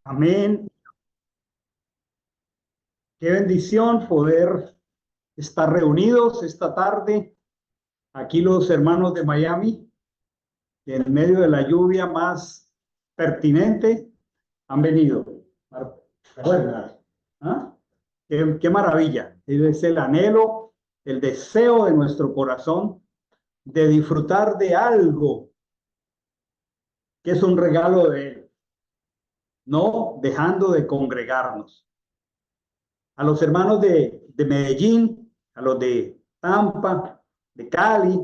Amén. Qué bendición poder estar reunidos esta tarde. Aquí los hermanos de Miami, en medio de la lluvia más pertinente, han venido. ¿Verdad? ¿Ah? Qué maravilla. Es el anhelo, el deseo de nuestro corazón de disfrutar de algo que es un regalo de Él, no dejando de congregarnos. A los hermanos de Medellín, a los de Tampa, de Cali,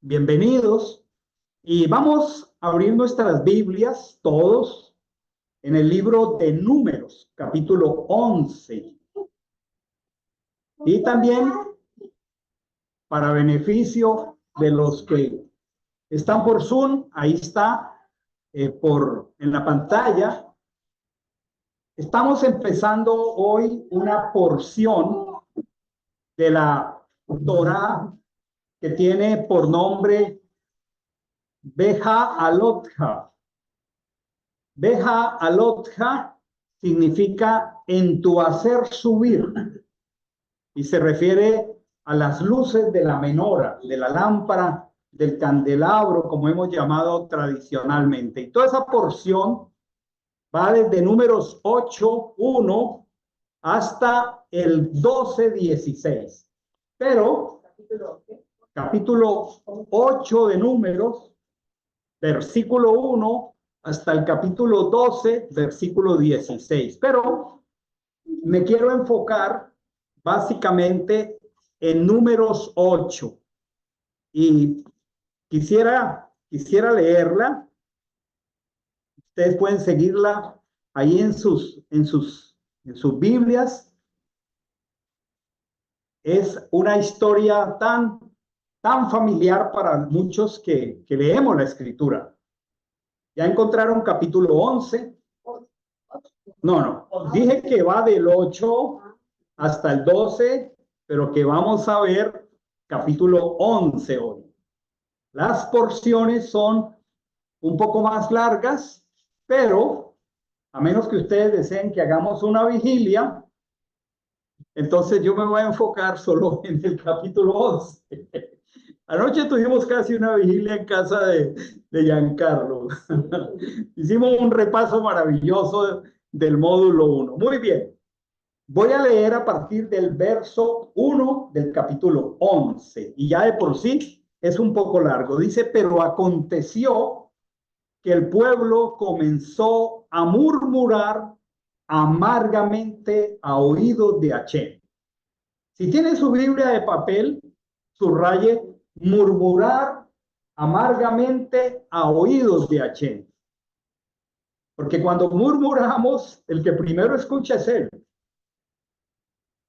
bienvenidos. Y vamos a abrir nuestras Biblias, todos, en el libro de Números, capítulo 11. Y también, para beneficio de los que están por Zoom, ahí está en la pantalla. Estamos empezando hoy una porción de la Torá que tiene por nombre Beja Alotja. Beja Alotja significa en tu hacer subir y se refiere a las luces de la menora, de la lámpara, del candelabro, como hemos llamado tradicionalmente. Y toda esa porción va desde Números 8:1 hasta el 12:16. Pero capítulo 8 de Números, versículo 1 hasta el capítulo 12, versículo 16. Pero me quiero enfocar básicamente en Números 8 y quisiera leerla. Ustedes pueden seguirla ahí en sus Biblias. Es una historia tan familiar para muchos que leemos la Escritura. ¿Ya encontraron capítulo 11? No. Dije que va del 8 hasta el 12, pero que vamos a ver capítulo 11 hoy. Las porciones son un poco más largas, pero a menos que ustedes deseen que hagamos una vigilia, entonces yo me voy a enfocar solo en el capítulo 11. Anoche tuvimos casi una vigilia en casa de Giancarlo. Hicimos un repaso maravilloso del módulo 1. Muy bien. Voy a leer a partir del verso 1 del capítulo 11. Y ya de por sí es un poco largo. Dice, pero aconteció que el pueblo comenzó a murmurar amargamente a oídos de Achén. Si tiene su Biblia de papel, subraye murmurar amargamente a oídos de Achén. Porque cuando murmuramos, el que primero escucha es él.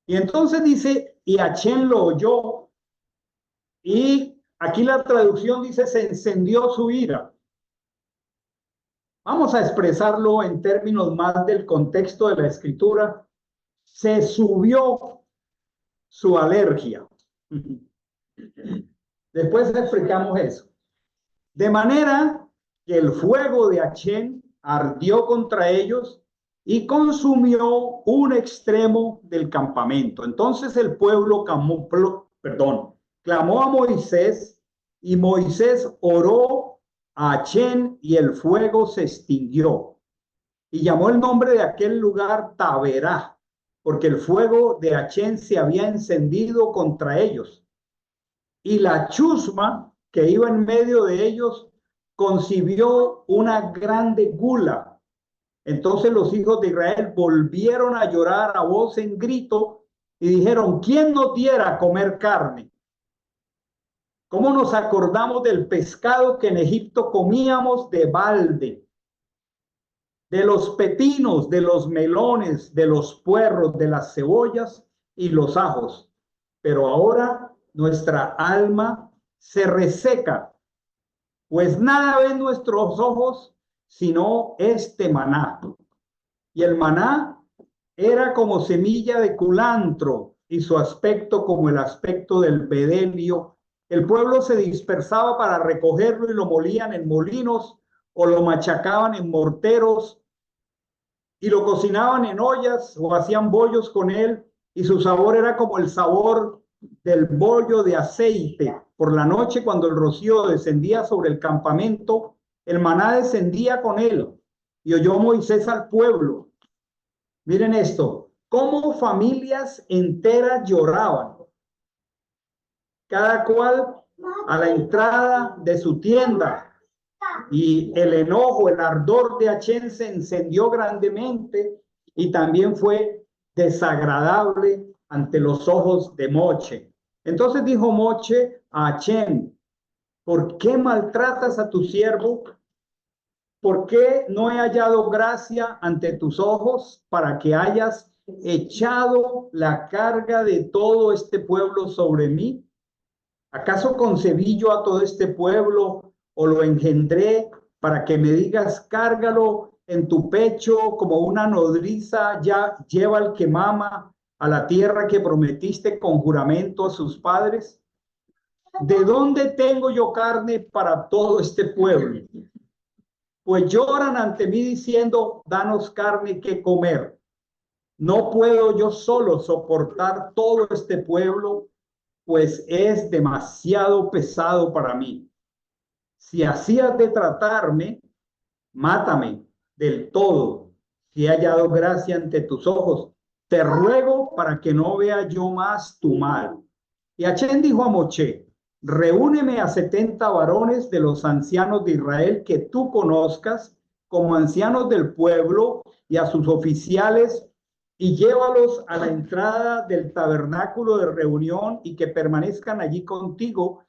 Y entonces dice, y Achén lo oyó, y aquí la traducción dice, se encendió su ira. Vamos a expresarlo en términos más del contexto de la escritura. Se subió su alergia. Después explicamos eso. De manera que el fuego de Achén ardió contra ellos y consumió un extremo del campamento. Entonces el pueblo clamó a Moisés, y Moisés oró a Achén y el fuego se extinguió. Y llamó el nombre de aquel lugar Taberá, porque el fuego de Achén se había encendido contra ellos. Y la chusma que iba en medio de ellos concibió una grande gula. Entonces los hijos de Israel volvieron a llorar a voz en grito y dijeron, ¿quién nos diera a comer carne? ¿Cómo nos acordamos del pescado que en Egipto comíamos de balde, de los pepinos, de los melones, de los puerros, de las cebollas y los ajos? Pero ahora nuestra alma se reseca, pues nada ven nuestros ojos sino este maná. Y el maná era como semilla de culantro y su aspecto como el aspecto del bedelio. El pueblo se dispersaba para recogerlo y lo molían en molinos o lo machacaban en morteros y lo cocinaban en ollas o hacían bollos con él, y su sabor era como el sabor del bollo de aceite. Por la noche, cuando el rocío descendía sobre el campamento, el maná descendía con él, y oyó Moisés al pueblo. Miren esto, cómo familias enteras lloraban, cada cual a la entrada de su tienda. Y el enojo, el ardor de Achén se encendió grandemente y también fue desagradable ante los ojos de Moche. Entonces dijo Moche a Achén: ¿por qué maltratas a tu siervo? ¿Por qué no he hallado gracia ante tus ojos para que hayas echado la carga de todo este pueblo sobre mí? ¿Acaso concebí yo a todo este pueblo o lo engendré para que me digas, cárgalo en tu pecho como una nodriza ya lleva al que mama a la tierra que prometiste con juramento a sus padres? ¿De dónde tengo yo carne para todo este pueblo? Pues lloran ante mí diciendo, danos carne que comer. No puedo yo solo soportar todo este pueblo, pues es demasiado pesado para mí. Si así has de tratarme, mátame del todo. Si he hallado gracia ante tus ojos, te ruego para que no vea yo más tu mal. Y Achén dijo a Moche: reúneme a 70 varones de los ancianos de Israel que tú conozcas como ancianos del pueblo, y a sus oficiales, y llévalos a la entrada del tabernáculo de reunión y que permanezcan allí contigo.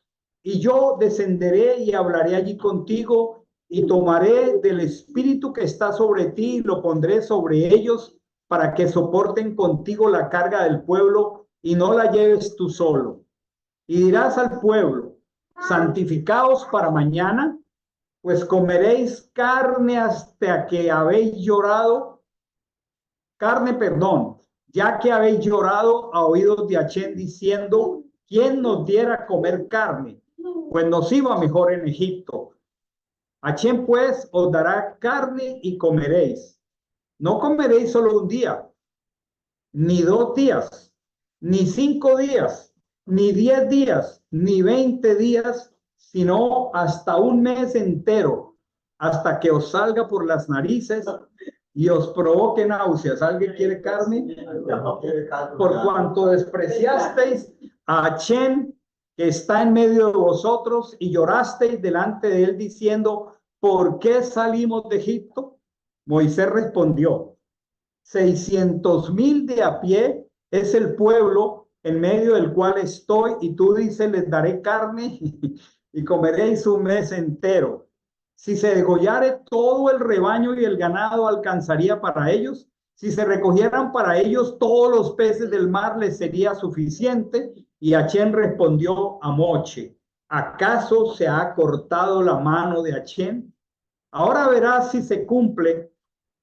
Y yo descenderé y hablaré allí contigo y tomaré del espíritu que está sobre ti y lo pondré sobre ellos para que soporten contigo la carga del pueblo y no la lleves tú solo. Y dirás al pueblo: santificaos para mañana, pues comeréis carne hasta que habéis llorado, ya que habéis llorado a oídos de Achén diciendo, ¿quién nos diera comer carne? Pues nos iba mejor en Egipto. Achén pues os dará carne y comeréis. No comeréis solo un día, ni 2 días, ni 5 días, ni 10 días, ni 20 días, sino hasta un mes entero, hasta que os salga por las narices y os provoque náuseas. ¿Alguien quiere carne? Por cuanto despreciasteis a Achén, que está en medio de vosotros, y llorasteis delante de él diciendo, ¿por qué salimos de Egipto? Moisés respondió: 600,000 de a pie es el pueblo en medio del cual estoy, y tú dices, les daré carne y comeréis un mes entero. Si se degollare todo el rebaño y el ganado, alcanzaría para ellos. Si se recogieran para ellos todos los peces del mar, les sería suficiente. Y Achén respondió a Moche: ¿acaso se ha cortado la mano de Achén? Ahora verás si se cumple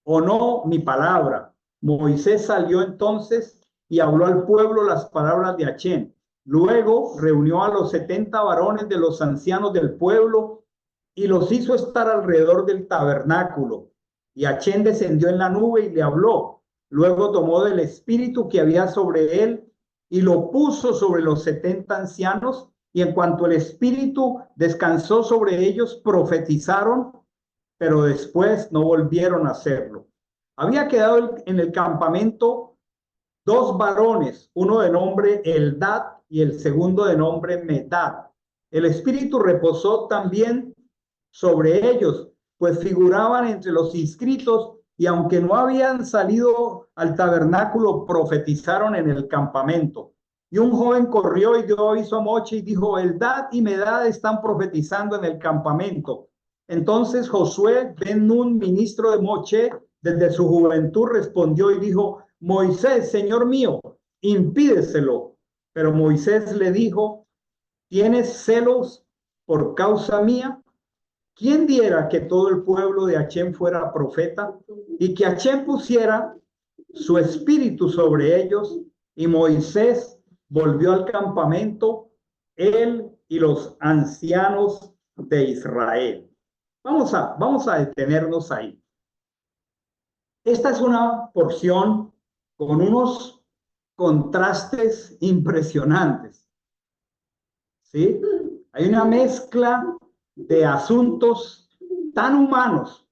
o no mi palabra. Moisés salió entonces y habló al pueblo las palabras de Achén. Luego reunió a los 70 varones de los ancianos del pueblo y los hizo estar alrededor del tabernáculo. Y Achén descendió en la nube y le habló. Luego tomó del espíritu que había sobre él y lo puso sobre los 70 ancianos, y en cuanto el espíritu descansó sobre ellos, profetizaron, pero después no volvieron a hacerlo. Había quedado en el campamento 2 varones, uno de nombre Eldad y el segundo de nombre Medad. El espíritu reposó también sobre ellos, pues figuraban entre los inscritos, y aunque no habían salido al tabernáculo, profetizaron en el campamento. Y un joven corrió y dio aviso a Moche y dijo: Eldad y Medad están profetizando en el campamento. Entonces Josué ben Nun, ministro de Moche, desde su juventud, respondió y dijo: Moisés, señor mío, impídeselo. Pero Moisés le dijo: ¿tienes celos por causa mía? ¿Quién diera que todo el pueblo de Achén fuera profeta y que Achén pusiera su espíritu sobre ellos? Y Moisés volvió al campamento, él y los ancianos de Israel. Vamos a detenernos ahí. Esta es una porción con unos contrastes impresionantes, ¿sí? Hay una mezcla de asuntos tan humanos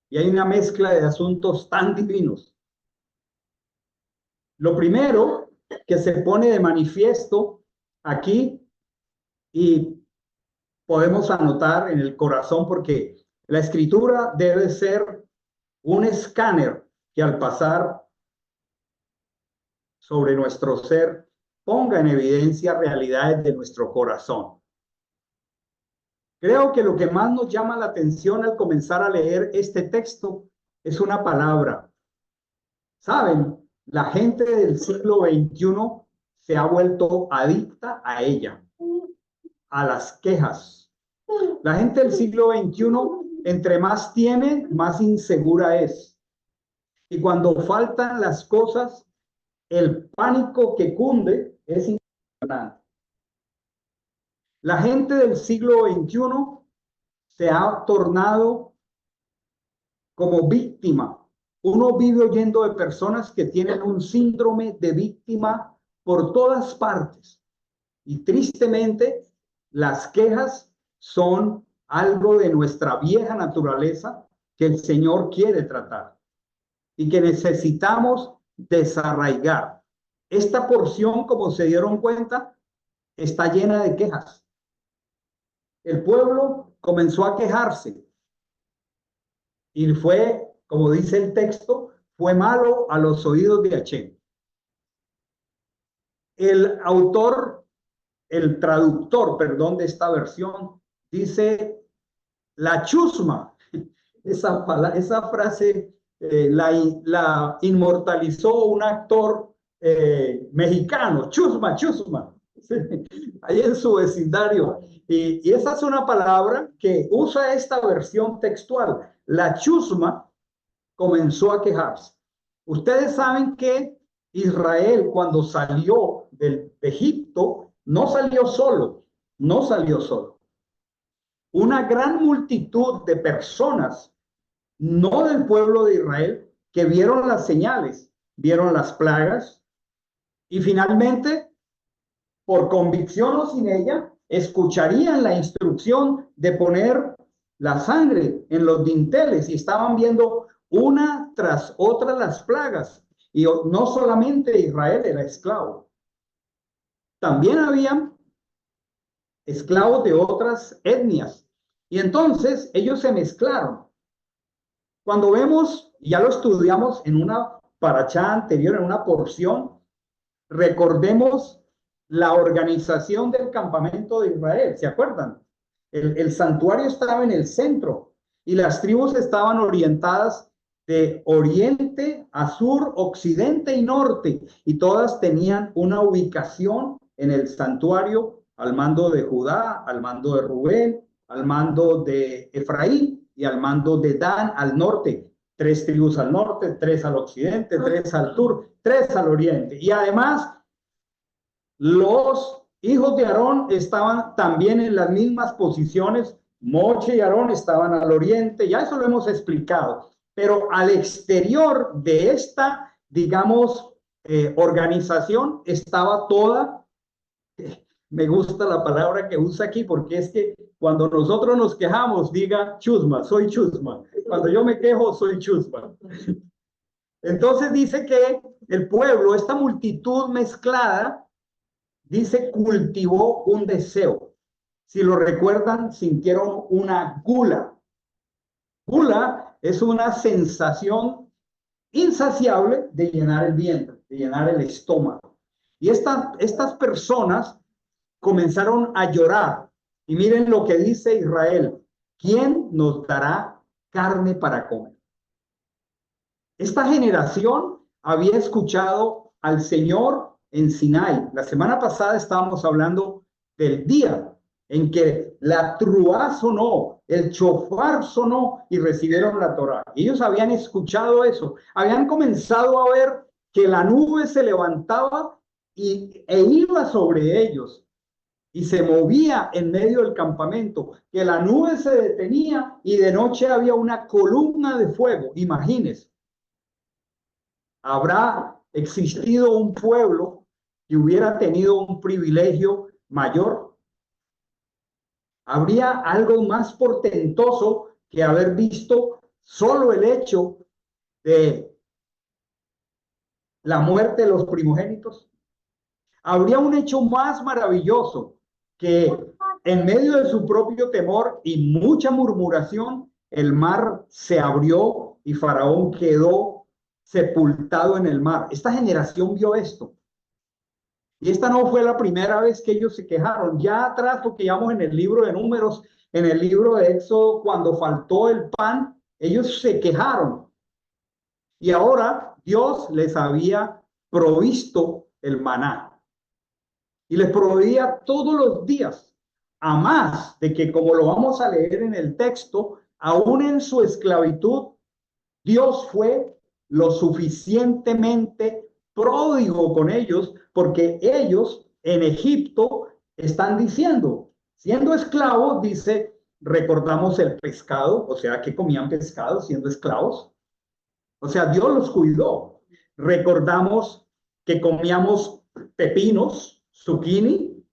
y hay una mezcla de asuntos tan divinos. Lo primero que se pone de manifiesto aquí, y podemos anotar en el corazón, porque la escritura debe ser un escáner que al pasar sobre nuestro ser ponga en evidencia realidades de nuestro corazón. Creo que lo que más nos llama la atención al comenzar a leer este texto es una palabra. ¿Saben? La gente del siglo XXI se ha vuelto adicta a ella, a las quejas. La gente del siglo XXI, entre más tiene, más insegura es. Y cuando faltan las cosas, el pánico que cunde es impresionante. La gente del siglo XXI se ha tornado como víctima. Uno vive oyendo de personas que tienen un síndrome de víctima por todas partes. Y tristemente, las quejas son algo de nuestra vieja naturaleza que el Señor quiere tratar y que necesitamos desarraigar. Esta porción, como se dieron cuenta, está llena de quejas. El pueblo comenzó a quejarse y fue, como dice el texto, fue malo a los oídos de Hachén. El autor, el traductor, perdón, de esta versión, dice la chusma. Esa frase la inmortalizó un actor mexicano, chusma, chusma, sí, ahí en su vecindario. Y esa es una palabra que usa esta versión textual. La chusma comenzó a quejarse. Ustedes saben que Israel, cuando salió de Egipto, no salió solo, no salió solo. Una gran multitud de personas, no del pueblo de Israel, que vieron las señales, vieron las plagas y finalmente, por convicción o sin ella, escucharían la instrucción de poner la sangre en los dinteles y estaban viendo una tras otra las plagas. Y no solamente Israel era esclavo, también habían esclavos de otras etnias. Y entonces ellos se mezclaron. Cuando vemos, ya lo estudiamos en una parachá anterior, en una porción, recordemos la organización del campamento de Israel, ¿se acuerdan? El santuario estaba en el centro y las tribus estaban orientadas de oriente a sur, occidente y norte, y todas tenían una ubicación en el santuario al mando de Judá, al mando de Rubén, al mando de Efraín y al mando de Dan al norte. 3 tribus al norte, 3 al occidente, 3 al sur, 3 al oriente. Y además, los hijos de Aarón estaban también en las mismas posiciones. Moche y Aarón estaban al oriente, ya eso lo hemos explicado. Pero al exterior de esta, digamos, organización estaba toda, me gusta la palabra que usa aquí, porque es que cuando nosotros nos quejamos, diga chusma, soy chusma. Cuando yo me quejo, soy chusma. Entonces dice que el pueblo, esta multitud mezclada, dice, cultivó un deseo. Si lo recuerdan, sintieron una gula. Gula es una sensación insaciable de llenar el vientre, de llenar el estómago. Y estas personas comenzaron a llorar. Y miren lo que dice Israel: ¿quién nos dará carne para comer? Esta generación había escuchado al Señor en Sinai. La semana pasada estábamos hablando del día en que la truá sonó, el chofar sonó y recibieron la Torá. Ellos habían escuchado eso, habían comenzado a ver que la nube se levantaba e iba sobre ellos y se movía en medio del campamento, que la nube se detenía y de noche había una columna de fuego. Imagínense. ¿Habrá existido un pueblo que hubiera tenido un privilegio mayor? ¿Habría algo más portentoso que haber visto solo el hecho de la muerte de los primogénitos? ¿Habría un hecho más maravilloso que en medio de su propio temor y mucha murmuración, el mar se abrió y Faraón quedó sepultado en el mar? Esta generación vio esto. Y esta no fue la primera vez que ellos se quejaron. Ya atrás, lo que llamamos en el libro de Números, en el libro de Éxodo, cuando faltó el pan, ellos se quejaron. Y ahora Dios les había provisto el maná. Y les proveía todos los días. A más de que, como lo vamos a leer en el texto, aún en su esclavitud, Dios fue lo suficientemente pródigo con ellos, porque ellos en Egipto están diciendo, siendo esclavos, dice, recordamos el pescado, o sea, que comían pescado siendo esclavos. O sea, Dios los cuidó. Recordamos que comíamos pepinos, zucchini,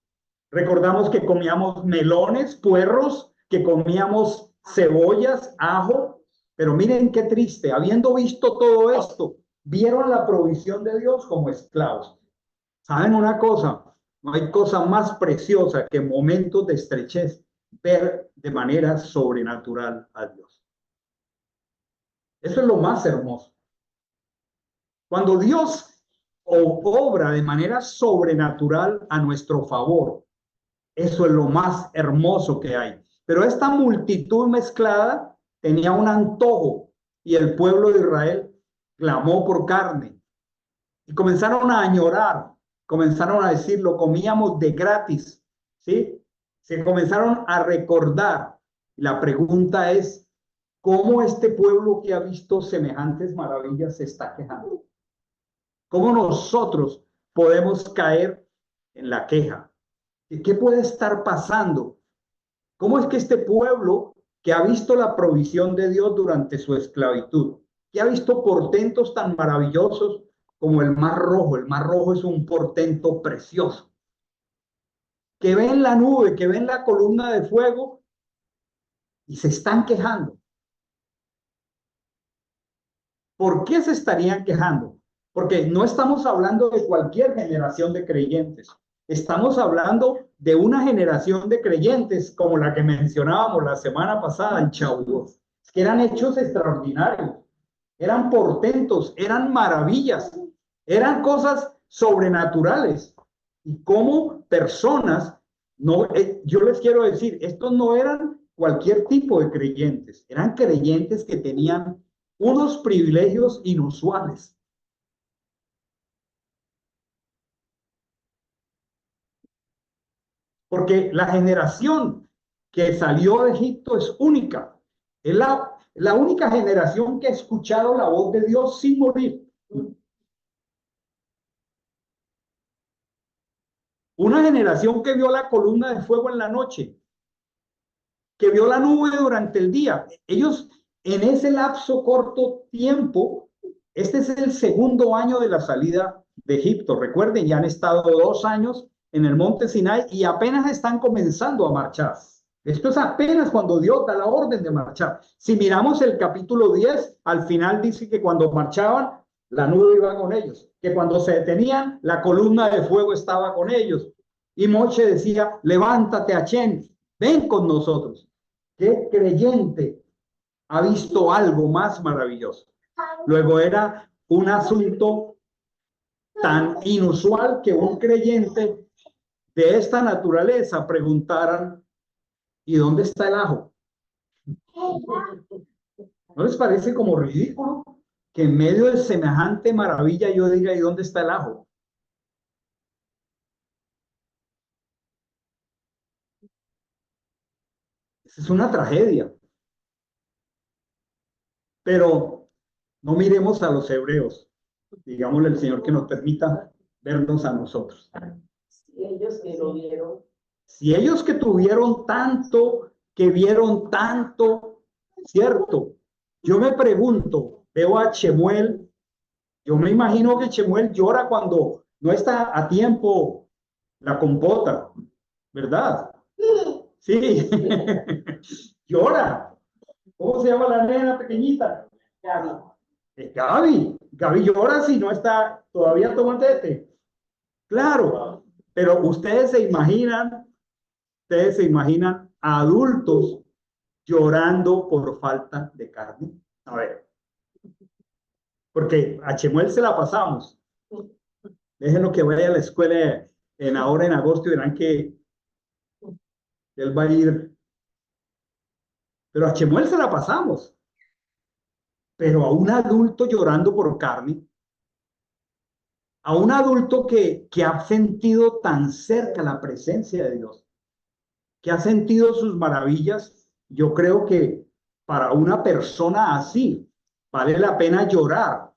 recordamos que comíamos melones, puerros, que comíamos cebollas, ajo. Pero miren qué triste, habiendo visto todo esto, vieron la provisión de Dios como esclavos. ¿Saben una cosa? No hay cosa más preciosa que en momentos de estrechez ver de manera sobrenatural a Dios. Eso es lo más hermoso. Cuando Dios obra de manera sobrenatural a nuestro favor, eso es lo más hermoso que hay. Pero esta multitud mezclada tenía un antojo y el pueblo de Israel clamó por carne y comenzaron a añorar, comenzaron a decir, lo comíamos de gratis, ¿sí? Se comenzaron a recordar. La pregunta es, ¿cómo este pueblo que ha visto semejantes maravillas se está quejando? ¿Cómo nosotros podemos caer en la queja? ¿Qué puede estar pasando? ¿Cómo es que este pueblo que ha visto la provisión de Dios durante su esclavitud, que ha visto portentos tan maravillosos como el Mar Rojo es un portento precioso, que ven la nube, que ven la columna de fuego y se están quejando? ¿Por qué se estarían quejando? Porque no estamos hablando de cualquier generación de creyentes. Estamos hablando de una generación de creyentes como la que mencionábamos la semana pasada en Chauvos, que eran hechos extraordinarios, eran portentos, eran maravillas, eran cosas sobrenaturales. Y como personas, no, yo les quiero decir, estos no eran cualquier tipo de creyentes, eran creyentes que tenían unos privilegios inusuales. Porque la generación que salió de Egipto es única. Es la única generación que ha escuchado la voz de Dios sin morir. Una generación que vio la columna de fuego en la noche, que vio la nube durante el día. Ellos, en ese lapso corto tiempo, este es el segundo año de la salida de Egipto. Recuerden, ya han estado 2 años en el monte Sinai y apenas están comenzando a marchar. Esto es apenas cuando Dios da la orden de marchar. Si miramos el capítulo 10, al final dice que cuando marchaban, la nube iba con ellos, que cuando se detenían, la columna de fuego estaba con ellos. Y Moche decía, levántate, Achén, ven con nosotros. ¿Qué creyente ha visto algo más maravilloso? Luego era un asunto tan inusual que un creyente de esta naturaleza preguntaran, ¿y dónde está el ajo? ¿No les parece como ridículo que en medio de semejante maravilla yo diga, ¿y dónde está el ajo? Es una tragedia. Pero no miremos a los hebreos. Digámosle al Señor que nos permita vernos a nosotros. Si ellos que lo vieron. Si ellos que tuvieron tanto, que vieron tanto, cierto. Yo me pregunto, veo a Chemuel Yo me imagino que Chemuel llora cuando no está a tiempo la compota, ¿verdad? Sí, llora. ¿Cómo se llama la nena pequeñita? Gaby. Gaby. Gaby llora si no está todavía tomando té. Claro, pero ustedes se imaginan a adultos llorando por falta de carne. A ver, porque a Chemuel se la pasamos. Déjenlo que vaya a la escuela ahora en agosto y verán que él va a ir. Pero a Chemuel se la pasamos. Pero a un adulto llorando por carne, a un adulto que ha sentido tan cerca la presencia de Dios, que ha sentido sus maravillas, yo creo que para una persona así vale la pena llorar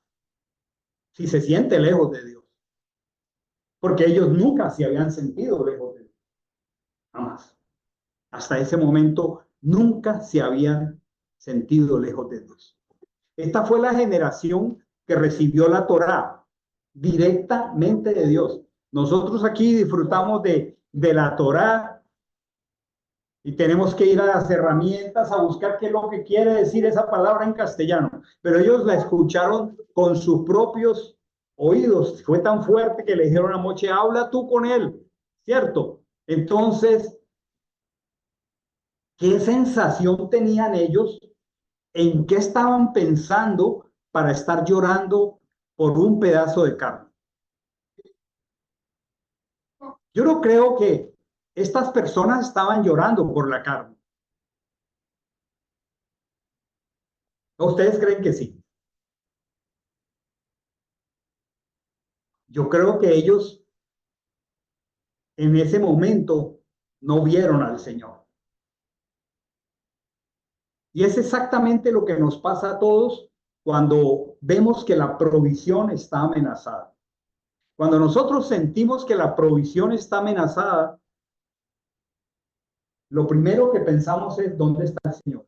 si se siente lejos de Dios, porque ellos nunca se habían sentido lejos de Dios, jamás. Hasta ese momento nunca se habían sentido lejos de Dios. Esta fue la generación que recibió la Torá directamente de Dios. Nosotros aquí disfrutamos de la Torá y tenemos que ir a las herramientas a buscar qué es lo que quiere decir esa palabra en castellano. Pero ellos la escucharon con sus propios oídos. Fue tan fuerte que le dijeron a Moche, habla tú con él, ¿cierto? Entonces, ¿qué sensación tenían ellos? ¿En qué estaban pensando para estar llorando por un pedazo de carne? Yo no creo que estas personas estaban llorando por la carne. ¿O ustedes creen que sí? Yo creo que ellos en ese momento no vieron al Señor. Y es exactamente lo que nos pasa a todos cuando vemos que la provisión está amenazada. Cuando nosotros sentimos que la provisión está amenazada, lo primero que pensamos es, ¿dónde está el Señor?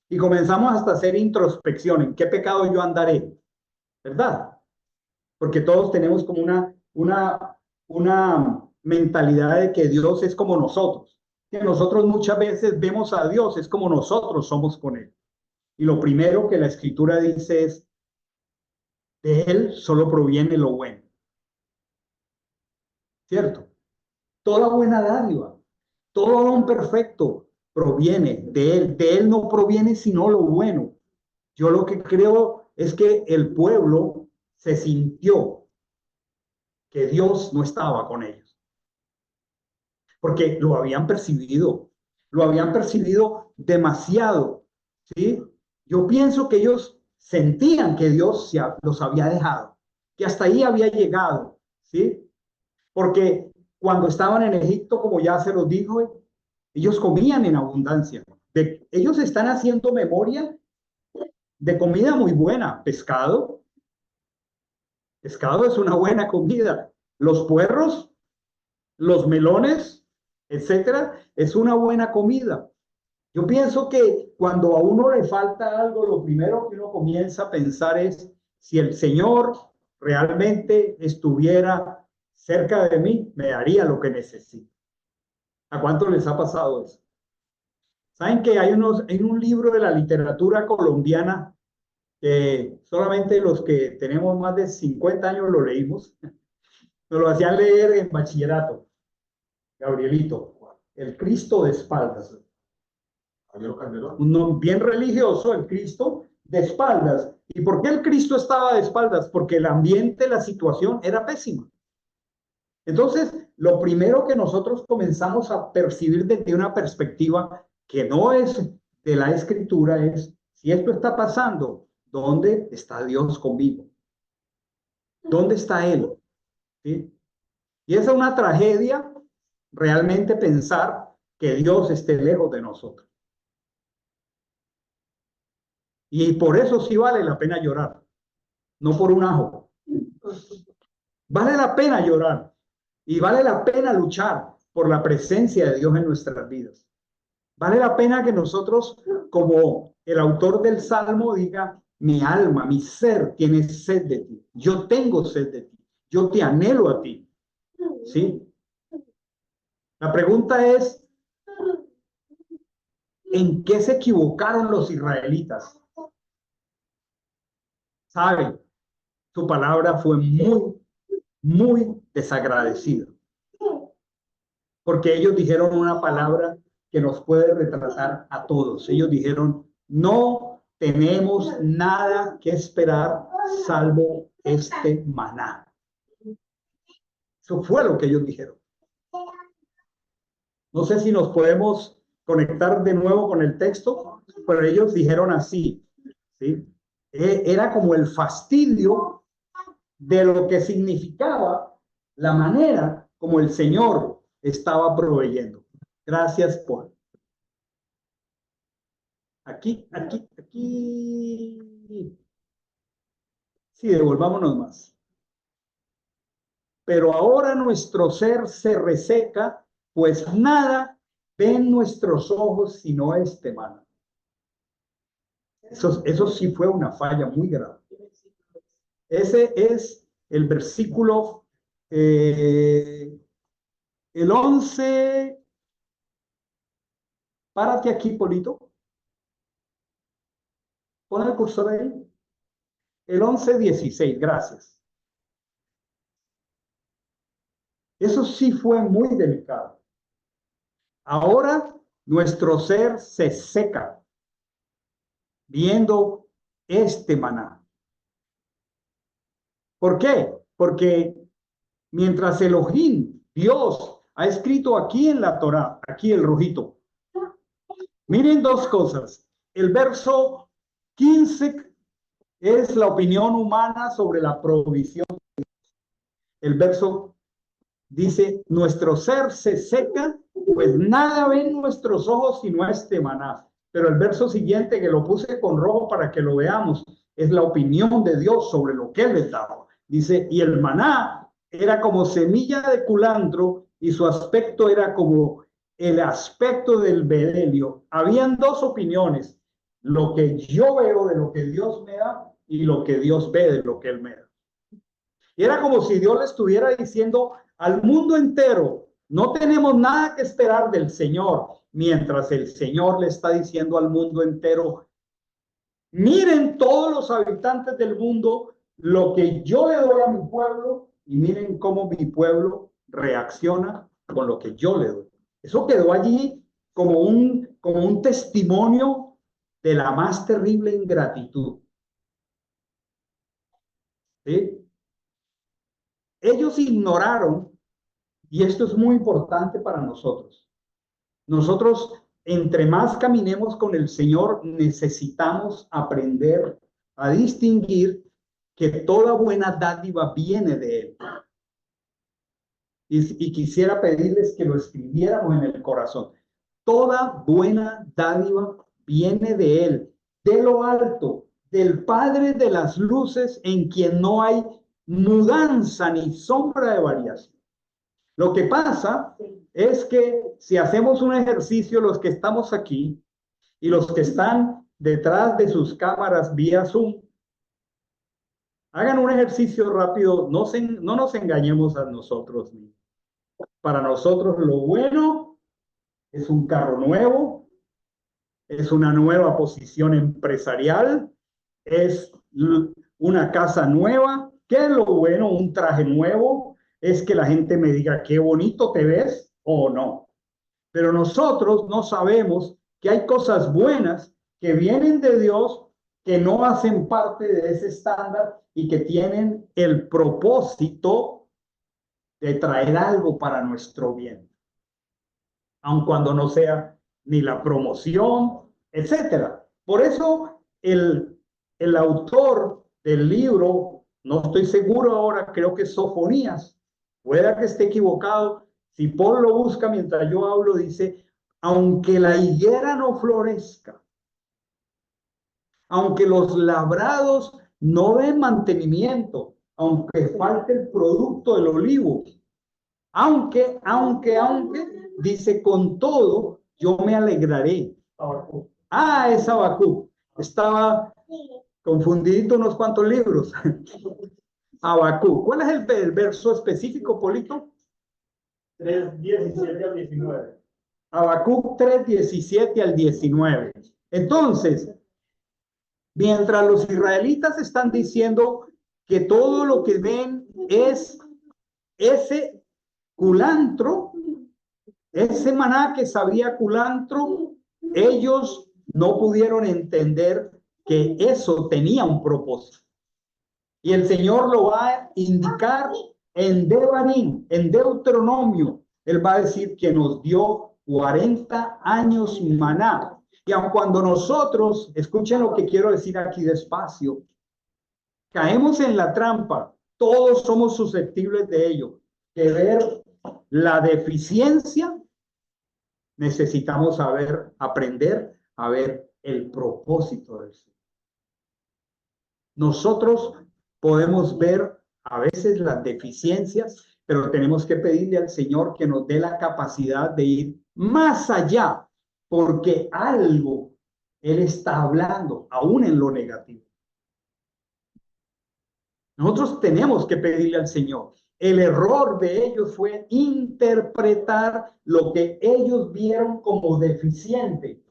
Y comenzamos hasta hacer introspección, ¿en qué pecado yo andaré? ¿Verdad? Porque todos tenemos como una mentalidad de que Dios es como nosotros, que nosotros muchas veces vemos a Dios, es como nosotros somos con Él. Y lo primero que la Escritura dice es, de Él solo proviene lo bueno. ¿Cierto? Toda buena dádiva, todo don perfecto proviene de Él no proviene sino lo bueno. Yo lo que creo es que el pueblo se sintió que Dios no estaba con ellos, porque lo habían percibido demasiado, ¿sí? Yo pienso que ellos sentían que Dios los había dejado, que hasta ahí había llegado, ¿sí? Porque cuando estaban en Egipto, como ya se los dijo, ellos comían en abundancia. Ellos están haciendo memoria de comida muy buena, pescado. Pescado es una buena comida. Los puerros, los melones, etcétera, es una buena comida. Yo pienso que cuando a uno le falta algo, lo primero que uno comienza a pensar es si el Señor realmente estuviera cerca de mí, me daría lo que necesito. ¿A cuánto les ha pasado eso? Saben que hay un libro de la literatura colombiana que solamente los que tenemos más de 50 años lo leímos. Nos lo hacían leer en bachillerato. Gabrielito, el Cristo de espaldas. Un bien religioso, el Cristo de espaldas. ¿Y por qué el Cristo estaba de espaldas? Porque el ambiente, la situación era pésima. Entonces, lo primero que nosotros comenzamos a percibir desde una perspectiva que no es de la Escritura es, si esto está pasando, ¿dónde está Dios conmigo? ¿Dónde está Él? ¿Sí? Y esa es una tragedia realmente pensar que Dios esté lejos de nosotros. Y por eso sí vale la pena llorar, no por un ajo. Vale la pena llorar y vale la pena luchar por la presencia de Dios en nuestras vidas. Vale la pena que nosotros, como el autor del Salmo, diga, mi alma, mi ser tiene sed de ti. Yo tengo sed de ti. Yo te anhelo a ti. ¿Sí? La pregunta es, ¿en qué se equivocaron los israelitas? ¿Sabe? Su palabra fue muy desagradecida. Porque ellos dijeron una palabra que nos puede retratar a todos. Ellos dijeron, no tenemos nada que esperar salvo este maná. Eso fue lo que ellos dijeron. No sé si nos podemos conectar de nuevo con el texto, pero ellos dijeron así, ¿sí? Era como el fastidio de lo que significaba la manera como el Señor estaba proveyendo. Gracias, Paul. Aquí. Sí, devolvámonos más. Pero ahora nuestro ser se reseca, pues nada ven nuestros ojos sino este maná. Eso sí fue una falla muy grave. Ese es el versículo, el 11. Párate aquí, Polito. Pon el cursor ahí. El 11:16, gracias. Eso sí fue muy delicado. Ahora nuestro ser se seca viendo este maná. ¿Por qué? Porque mientras Elohim, Dios, ha escrito aquí en la Torá, aquí el rojito. Miren dos cosas. El verso 15 es la opinión humana sobre la provisión. El verso dice, nuestro ser se seca, pues nada ven nuestros ojos sino este maná. Pero el verso siguiente, que lo puse con rojo para que lo veamos, es la opinión de Dios sobre lo que Él les daba. Dice, y el maná era como semilla de culantro y su aspecto era como el aspecto del bedelio. Habían dos opiniones, lo que yo veo de lo que Dios me da y lo que Dios ve de lo que Él me da. Y era como si Dios le estuviera diciendo al mundo entero, no tenemos nada que esperar del Señor, mientras el Señor le está diciendo al mundo entero, miren todos los habitantes del mundo lo que yo le doy a mi pueblo y miren cómo mi pueblo reacciona con lo que yo le doy. Eso quedó allí como un testimonio de la más terrible ingratitud. ¿Sí? Ellos ignoraron, y esto es muy importante para nosotros. Nosotros, entre más caminemos con el Señor, necesitamos aprender a distinguir que toda buena dádiva viene de Él. Y quisiera pedirles que lo escribiéramos en el corazón. Toda buena dádiva viene de Él, de lo alto, del Padre de las luces, en quien no hay mudanza ni sombra de variación. Lo que pasa es que si hacemos un ejercicio, los que estamos aquí y los que están detrás de sus cámaras vía Zoom, hagan un ejercicio rápido, no nos engañemos a nosotros mismos. Para nosotros lo bueno es un carro nuevo, es una nueva posición empresarial, es una casa nueva. ¿Qué es lo bueno? Un traje nuevo, es que la gente me diga qué bonito te ves o no. Pero nosotros no sabemos que hay cosas buenas que vienen de Dios, que no hacen parte de ese estándar y que tienen el propósito de traer algo para nuestro bien, aun cuando no sea ni la promoción, etcétera. Por eso el autor del libro, no estoy seguro ahora, creo que es Sofonías, pueda que esté equivocado, si Paul lo busca mientras yo hablo, dice, aunque la higuera no florezca, aunque los labrados no den mantenimiento, aunque falte el producto del olivo, aunque, dice, con todo, yo me alegraré. Ah, es Habacuc. Estaba Confundidito unos cuantos libros. Habacuc. ¿Cuál es el verso específico, Polito? 3:17 al 19. Habacuc 3:17 al 19. Entonces, mientras los israelitas están diciendo que todo lo que ven es ese culantro, ese maná que sabía culantro, ellos no pudieron entender que eso tenía un propósito. Y el Señor lo va a indicar en Devarim, en Deuteronomio. Él va a decir que nos dio 40 años maná. Y aun cuando nosotros, escuchen lo que quiero decir aquí despacio, caemos en la trampa, todos somos susceptibles de ello, de ver la deficiencia, necesitamos aprender a ver el propósito del Señor. Nosotros podemos ver a veces las deficiencias, pero tenemos que pedirle al Señor que nos dé la capacidad de ir más allá, porque algo Él está hablando, aún en lo negativo. Nosotros tenemos que pedirle al Señor. El error de ellos fue interpretar lo que ellos vieron como deficiente.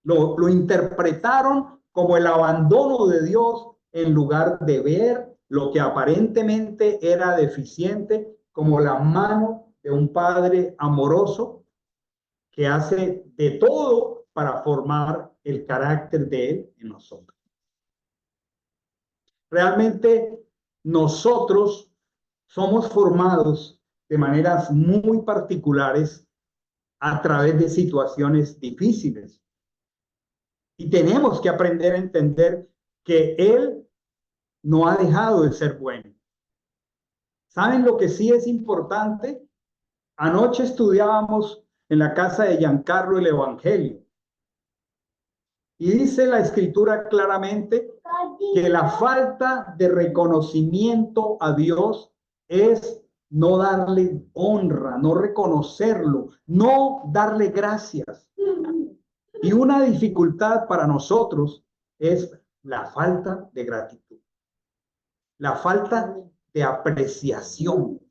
Lo interpretaron como el abandono de Dios en lugar de ver lo que aparentemente era deficiente como la mano de un padre amoroso que hace de todo para formar el carácter de Él en nosotros. Realmente nosotros somos formados de maneras muy particulares a través de situaciones difíciles. Y tenemos que aprender a entender que Él no ha dejado de ser bueno. ¿Saben lo que sí es importante? Anoche estudiábamos en la casa de Giancarlo el Evangelio. Y dice la Escritura claramente que la falta de reconocimiento a Dios es no darle honra, no reconocerlo, no darle gracias. Y una dificultad para nosotros es la falta de gratitud, la falta de apreciación.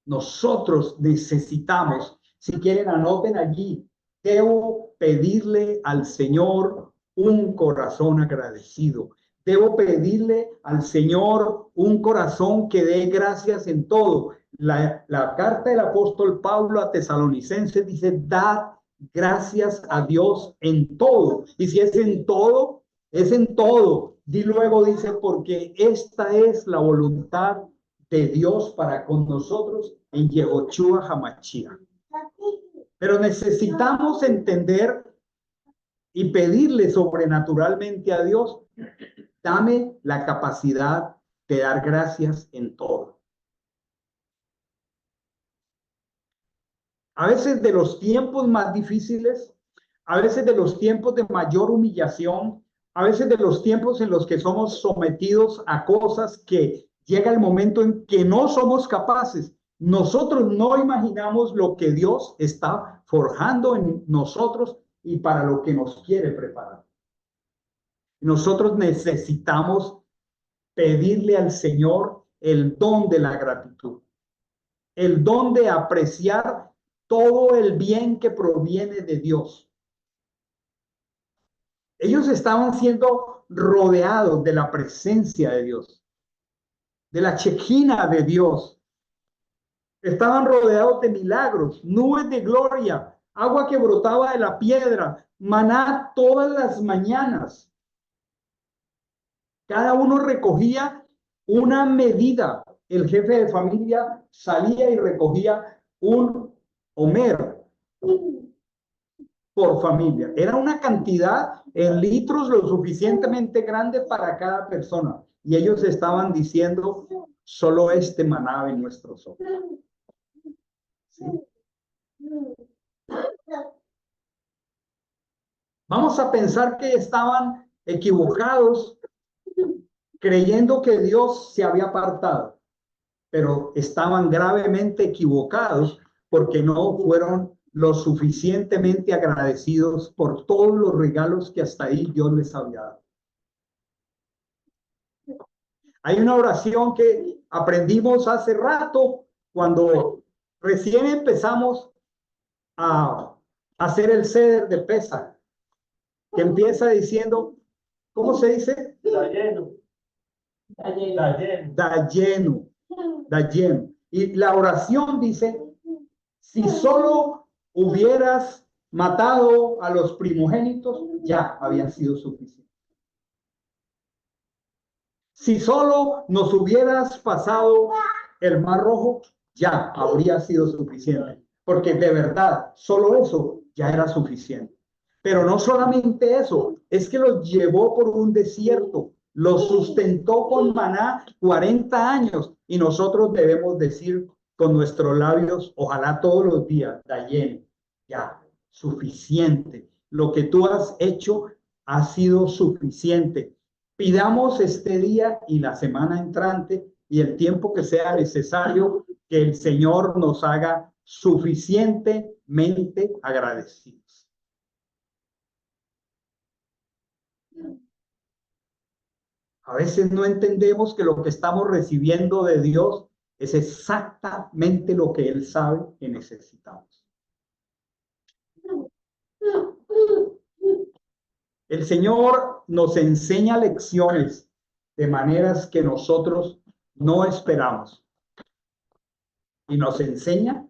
Nosotros necesitamos, si quieren anoten allí, debo pedirle al Señor un corazón agradecido. Debo pedirle al Señor un corazón que dé gracias en todo. La carta del apóstol Pablo a Tesalonicenses dice, dad gracias a Dios en todo. Y si es en todo, es en todo. Y luego dice, porque esta es la voluntad de Dios para con nosotros en Yehoshua HaMashiach. Pero necesitamos entender y pedirle sobrenaturalmente a Dios, dame la capacidad de dar gracias en todo. A veces de los tiempos más difíciles, a veces de los tiempos de mayor humillación, a veces de los tiempos en los que somos sometidos a cosas que llega el momento en que no somos capaces. Nosotros no imaginamos lo que Dios está forjando en nosotros y para lo que nos quiere preparar. Nosotros necesitamos pedirle al Señor el don de la gratitud, el don de apreciar todo el bien que proviene de Dios. Ellos estaban siendo rodeados de la presencia de Dios, de la Shekhinah de Dios. Estaban rodeados de milagros, nubes de gloria, agua que brotaba de la piedra, maná todas las mañanas. Cada uno recogía una medida. El jefe de familia salía y recogía un homer por familia. Era una cantidad en litros lo suficientemente grande para cada persona. Y ellos estaban diciendo, solo este maná en nuestros ojos. ¿Sí? Vamos a pensar que estaban equivocados, creyendo que Dios se había apartado, pero estaban gravemente equivocados porque no fueron lo suficientemente agradecidos por todos los regalos que hasta ahí Dios les había dado. Hay una oración que aprendimos hace rato cuando recién empezamos a hacer el ceder de Pesa, que empieza diciendo, ¿cómo se dice? Está lleno. Está lleno. Está lleno. Da lleno, da lleno. Y la oración dice, si solo hubieras matado a los primogénitos, ya había sido suficiente. Si solo nos hubieras pasado el Mar Rojo, ya habría sido suficiente. Porque de verdad, solo eso ya era suficiente. Pero no solamente eso, es que los llevó por un desierto, los sustentó con maná 40 años. Y nosotros debemos decir con nuestros labios, ojalá todos los días, Dayen, ya, suficiente. Lo que tú has hecho ha sido suficiente. Pidamos este día y la semana entrante y el tiempo que sea necesario que el Señor nos haga suficientemente agradecidos. A veces no entendemos que lo que estamos recibiendo de Dios es exactamente lo que Él sabe que necesitamos. El Señor nos enseña lecciones de maneras que nosotros no esperamos. Y nos enseña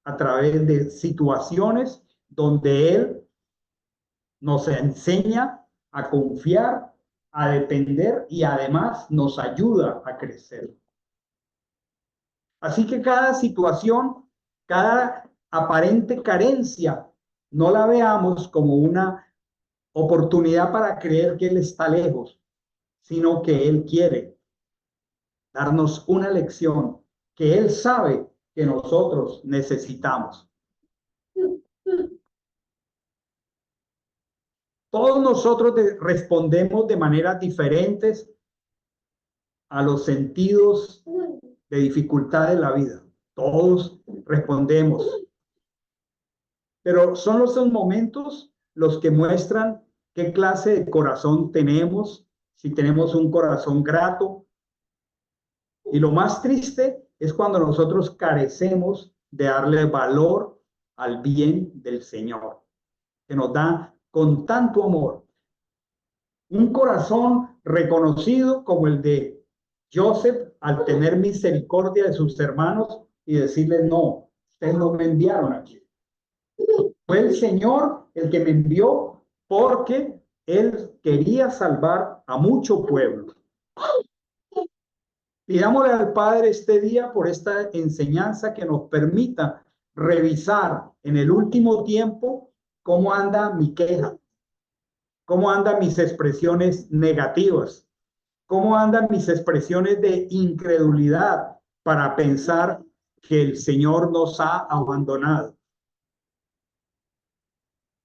a través de situaciones donde Él nos enseña a confiar, a depender y además nos ayuda a crecer. Así que cada situación, cada aparente carencia, no la veamos como una oportunidad para creer que Él está lejos, sino que Él quiere darnos una lección que Él sabe que nosotros necesitamos. Todos nosotros respondemos de maneras diferentes a los sentidos de dificultad de la vida. Todos respondemos. Pero son esos momentos los que muestran qué clase de corazón tenemos, si tenemos un corazón grato. Y lo más triste es cuando nosotros carecemos de darle valor al bien del Señor, que nos da con tanto amor. Un corazón reconocido como el de Joseph al tener misericordia de sus hermanos y decirles, no, ustedes no me enviaron aquí. Fue el Señor el que me envió porque Él quería salvar a mucho pueblo. Pidámosle al Padre este día por esta enseñanza que nos permita revisar en el último tiempo cómo anda mi queja, cómo andan mis expresiones negativas, cómo andan mis expresiones de incredulidad para pensar que el Señor nos ha abandonado.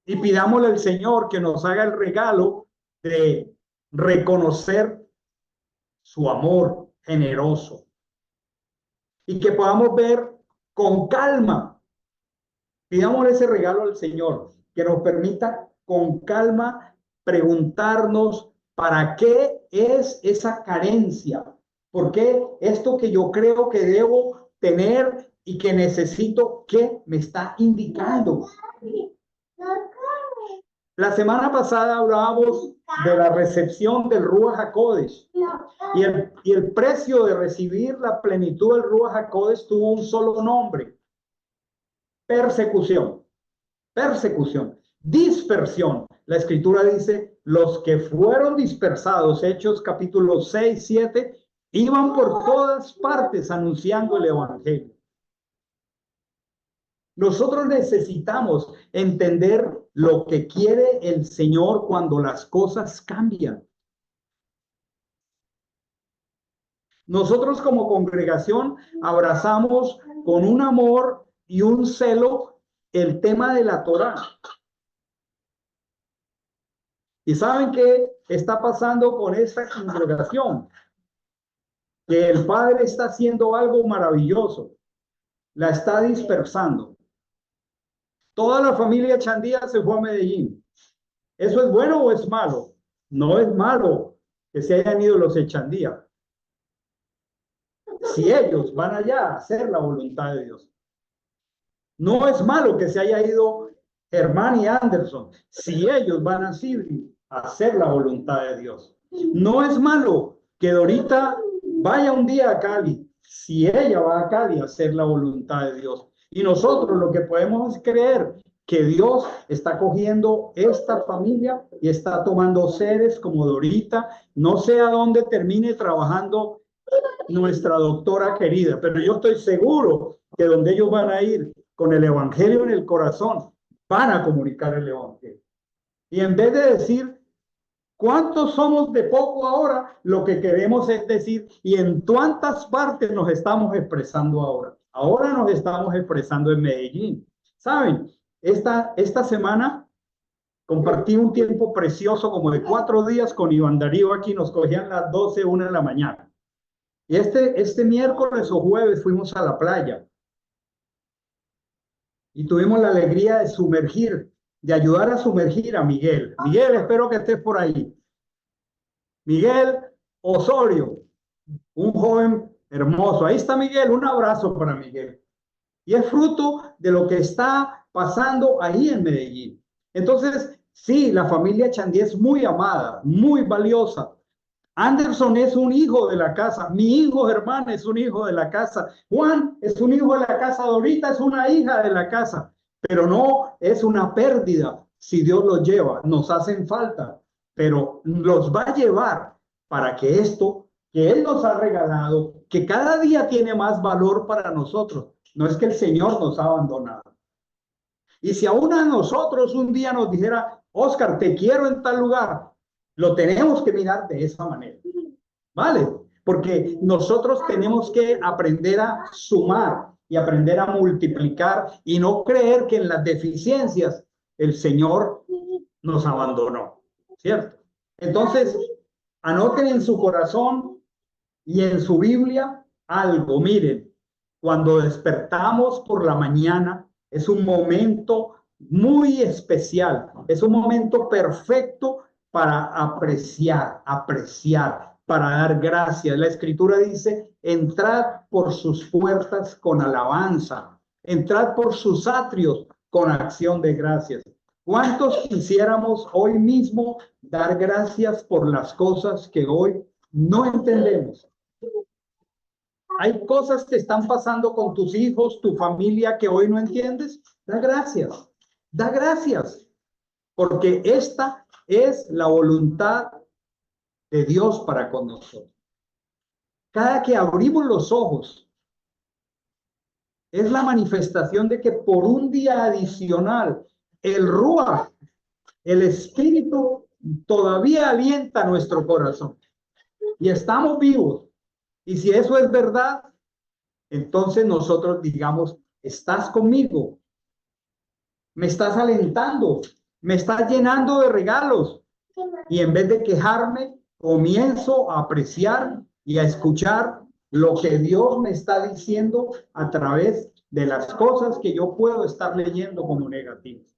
Y pidámosle al Señor que nos haga el regalo de reconocer su amor generoso y que podamos ver con calma. Pidámosle ese regalo al Señor, que nos permita con calma preguntarnos para qué es esa carencia, por qué esto que yo creo que debo tener y que necesito, ¿qué me está indicando? La semana pasada hablábamos de la recepción del Ruach HaKodesh y el precio de recibir la plenitud del Ruach HaKodesh tuvo un solo nombre: persecución, persecución, dispersión. La Escritura dice, los que fueron dispersados, Hechos capítulo 6, 7, iban por todas partes anunciando el Evangelio. Nosotros necesitamos entender lo que quiere el Señor cuando las cosas cambian. Nosotros como congregación abrazamos con un amor y un celo el tema de la Torá. ¿Y saben qué está pasando con esta congregación? Que el Padre está haciendo algo maravilloso. La está dispersando. Toda la familia Chandía se fue a Medellín. ¿Eso es bueno o es malo? No es malo que se hayan ido los Echandía. si ellos van allá a hacer la voluntad de Dios. No es malo que se haya ido Germán y Anderson, si ellos van a Sibri a hacer la voluntad de Dios. No es malo que Dorita vaya un día a Cali, si ella va a Cali a hacer la voluntad de Dios. Y nosotros lo que podemos es creer que Dios está cogiendo esta familia y está tomando seres como Dorita. No sé a dónde termine trabajando nuestra doctora querida, pero yo estoy seguro que donde ellos van a ir con el evangelio en el corazón, van a comunicar el evangelio. Y en vez de decir, ¿cuántos somos de poco ahora? Lo que queremos es decir, ¿y en cuántas partes nos estamos expresando ahora? Ahora nos estamos expresando en Medellín. ¿Saben? Esta semana compartí un tiempo precioso como de 4 días con Iván Darío aquí, nos cogían las 12, 1 de la mañana. Y este miércoles o jueves fuimos a la playa y tuvimos la alegría de sumergir, de ayudar a sumergir a Miguel. Miguel, espero que estés por ahí. Miguel Osorio, un joven hermoso. Ahí está Miguel, un abrazo para Miguel. Y es fruto de lo que está pasando ahí en Medellín. Entonces, sí, la familia Chandía es muy amada, muy valiosa. Anderson es un hijo de la casa. Mi hijo Germán es un hijo de la casa. Juan es un hijo de la casa. Dorita es una hija de la casa. Pero no es una pérdida si Dios los lleva. Nos hacen falta, pero los va a llevar para que esto que Él nos ha regalado, que cada día tiene más valor para nosotros. No es que el Señor nos ha abandonado. Y si a uno de nosotros un día nos dijera, Oscar, te quiero en tal lugar, lo tenemos que mirar de esa manera, ¿vale? Porque nosotros tenemos que aprender a sumar y aprender a multiplicar y no creer que en las deficiencias el Señor nos abandonó, ¿cierto? Entonces, anoten en su corazón y en su Biblia algo, miren, cuando despertamos por la mañana, es un momento muy especial, es un momento perfecto para apreciar, para dar gracias. La Escritura dice, entrad por sus puertas con alabanza, entrad por sus atrios con acción de gracias. ¿Cuántos quisiéramos hoy mismo dar gracias por las cosas que hoy no entendemos? Hay cosas que están pasando con tus hijos, tu familia, que hoy no entiendes. Da gracias, porque esta es la voluntad de Dios para con nosotros. Cada que abrimos los ojos, es la manifestación de que por un día adicional, el Ruach, el Espíritu, todavía alienta nuestro corazón. Y estamos vivos. Y si eso es verdad, entonces nosotros digamos, estás conmigo, me estás alentando, me estás llenando de regalos. Y en vez de quejarme, comienzo a apreciar y a escuchar lo que Dios me está diciendo a través de las cosas que yo puedo estar leyendo como negativas.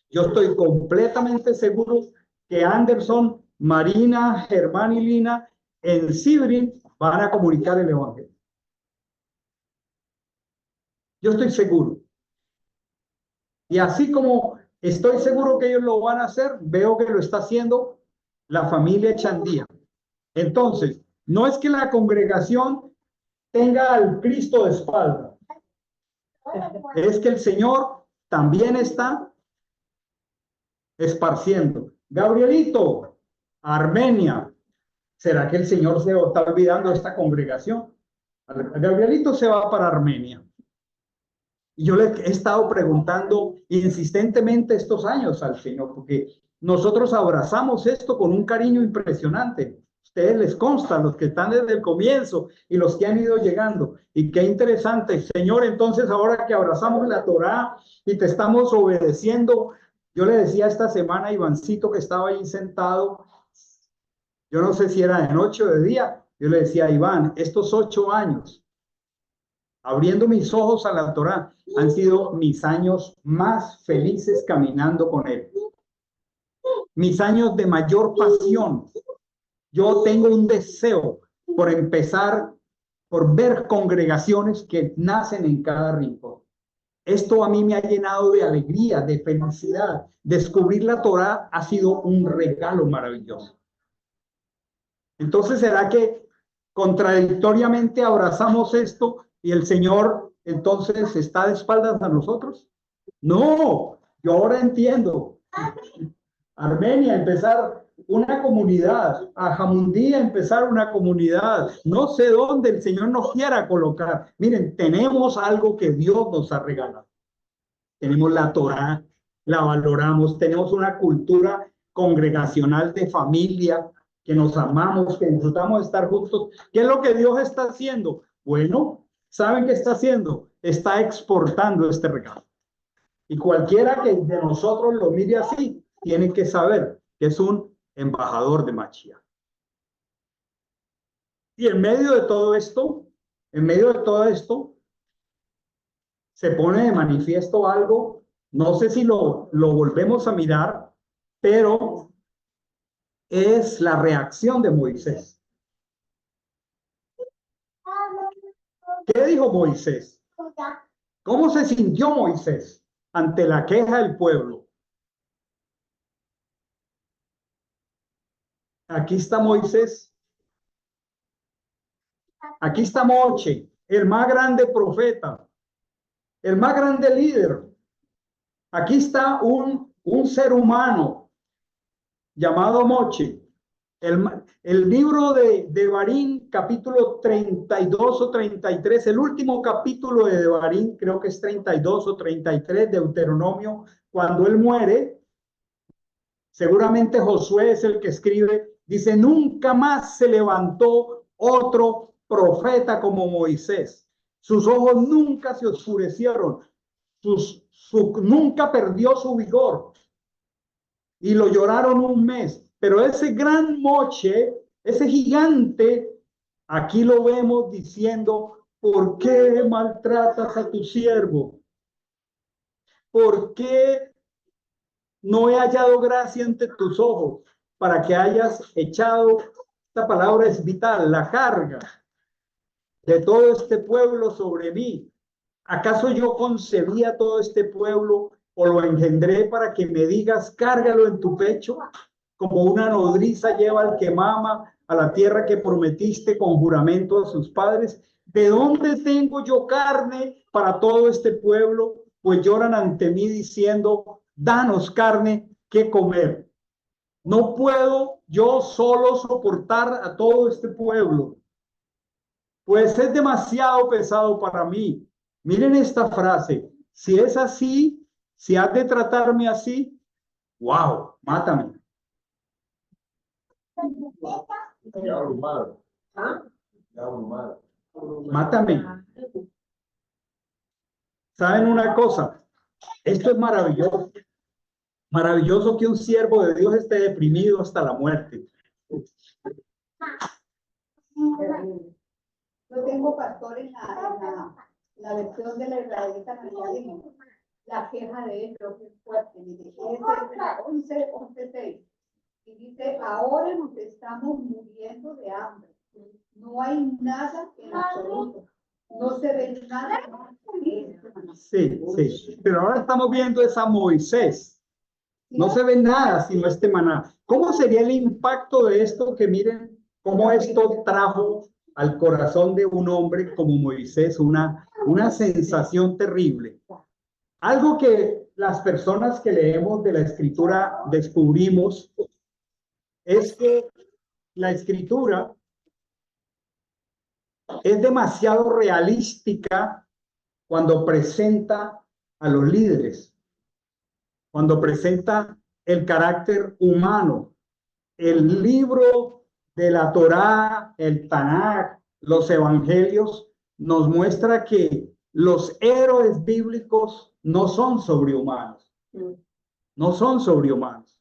Yo estoy completamente seguro que Anderson, Marina, Germán y Lina en Sibrin van a comunicar el evangelio. Yo estoy seguro. Y así como estoy seguro que ellos lo van a hacer, veo que lo está haciendo la familia Chandía. Entonces, no es que la congregación tenga al Cristo de espalda. Es que el Señor también está esparciendo. Gabrielito, Armenia. ¿Será que el Señor se está olvidando de esta congregación? Gabrielito se va para Armenia. Y yo le he estado preguntando insistentemente estos años al Señor, porque nosotros abrazamos esto con un cariño impresionante. Ustedes les consta, los que están desde el comienzo y los que han ido llegando. Y qué interesante, Señor, entonces ahora que abrazamos la Torá y te estamos obedeciendo, yo le decía esta semana a Ivancito que estaba ahí sentado, yo no sé si era de noche o de día, yo le decía a Iván, estos 8 años, abriendo mis ojos a la Torá, han sido mis años más felices caminando con él. Mis años de mayor pasión. Yo tengo un deseo por empezar por ver congregaciones que nacen en cada rincón. Esto a mí me ha llenado de alegría, de felicidad. Descubrir la Torá ha sido un regalo maravilloso. Entonces, ¿será que contradictoriamente abrazamos esto y el Señor entonces está de espaldas a nosotros? No, yo ahora entiendo. Armenia, empezar una comunidad, a Jamundí empezar una comunidad, no sé dónde el Señor nos quiera colocar. Miren, tenemos algo que Dios nos ha regalado. Tenemos la Torá, la valoramos, tenemos una cultura congregacional de familia, que nos amamos, que disfrutamos de estar juntos. ¿Qué es lo que Dios está haciendo? Bueno, ¿saben qué está haciendo? Está exportando este regalo. Y cualquiera que de nosotros lo mire así, tiene que saber que es un embajador de Mashiach. Y en medio de todo esto, se pone de manifiesto algo, no sé si lo volvemos a mirar, pero es la reacción de Moisés. ¿Qué dijo Moisés? ¿Cómo se sintió Moisés ante la queja del pueblo? Aquí está Moisés. Aquí está Moche, el más grande profeta, el más grande líder. Aquí está un ser humano llamado Moche. El libro de Devarim, capítulo 32 o 33, el último capítulo de Devarim, creo que es 32 o 33, Deuteronomio, cuando él muere, seguramente Josué es el que escribe, dice, nunca más se levantó otro profeta como Moisés. Sus ojos nunca se oscurecieron, nunca perdió su vigor. Y lo lloraron un mes. Pero ese gran Moche, ese gigante, aquí lo vemos diciendo, ¿por qué maltratas a tu siervo? ¿Por qué no he hallado gracia ante tus ojos para que hayas echado, esta palabra es vital, la carga de todo este pueblo sobre mí? ¿Acaso yo concebí a todo este pueblo o lo engendré para que me digas, cárgalo en tu pecho? Como una nodriza lleva al que mama a la tierra que prometiste con juramento a sus padres. ¿De dónde tengo yo carne para todo este pueblo? Pues lloran ante mí diciendo, danos carne que comer. No puedo yo solo soportar a todo este pueblo, pues es demasiado pesado para mí. Miren esta frase, si es así, si has de tratarme así, wow, mátame. Mátame. ¿Saben una cosa? Esto es maravilloso. Maravilloso que un siervo de Dios esté deprimido hasta la muerte. Yo tengo pastor en la versión de la israelita, la queja de él, creo que es fuerte. Dice, 11:6. Y dice, ahora nos estamos muriendo de hambre. No hay nada en absoluto. No se ve nada. Sí, sí. Pero ahora estamos viendo esa Moisés. No se ve nada sino este maná. ¿Cómo sería el impacto de esto? Que miren cómo esto trajo al corazón de un hombre como Moisés una sensación terrible. Algo que las personas que leemos de la Escritura descubrimos es que la Escritura es demasiado realística cuando presenta a los líderes, cuando presenta el carácter humano. El libro de la Torá, el Tanaj, los evangelios, nos muestra que los héroes bíblicos no son sobrehumanos. No son sobrehumanos.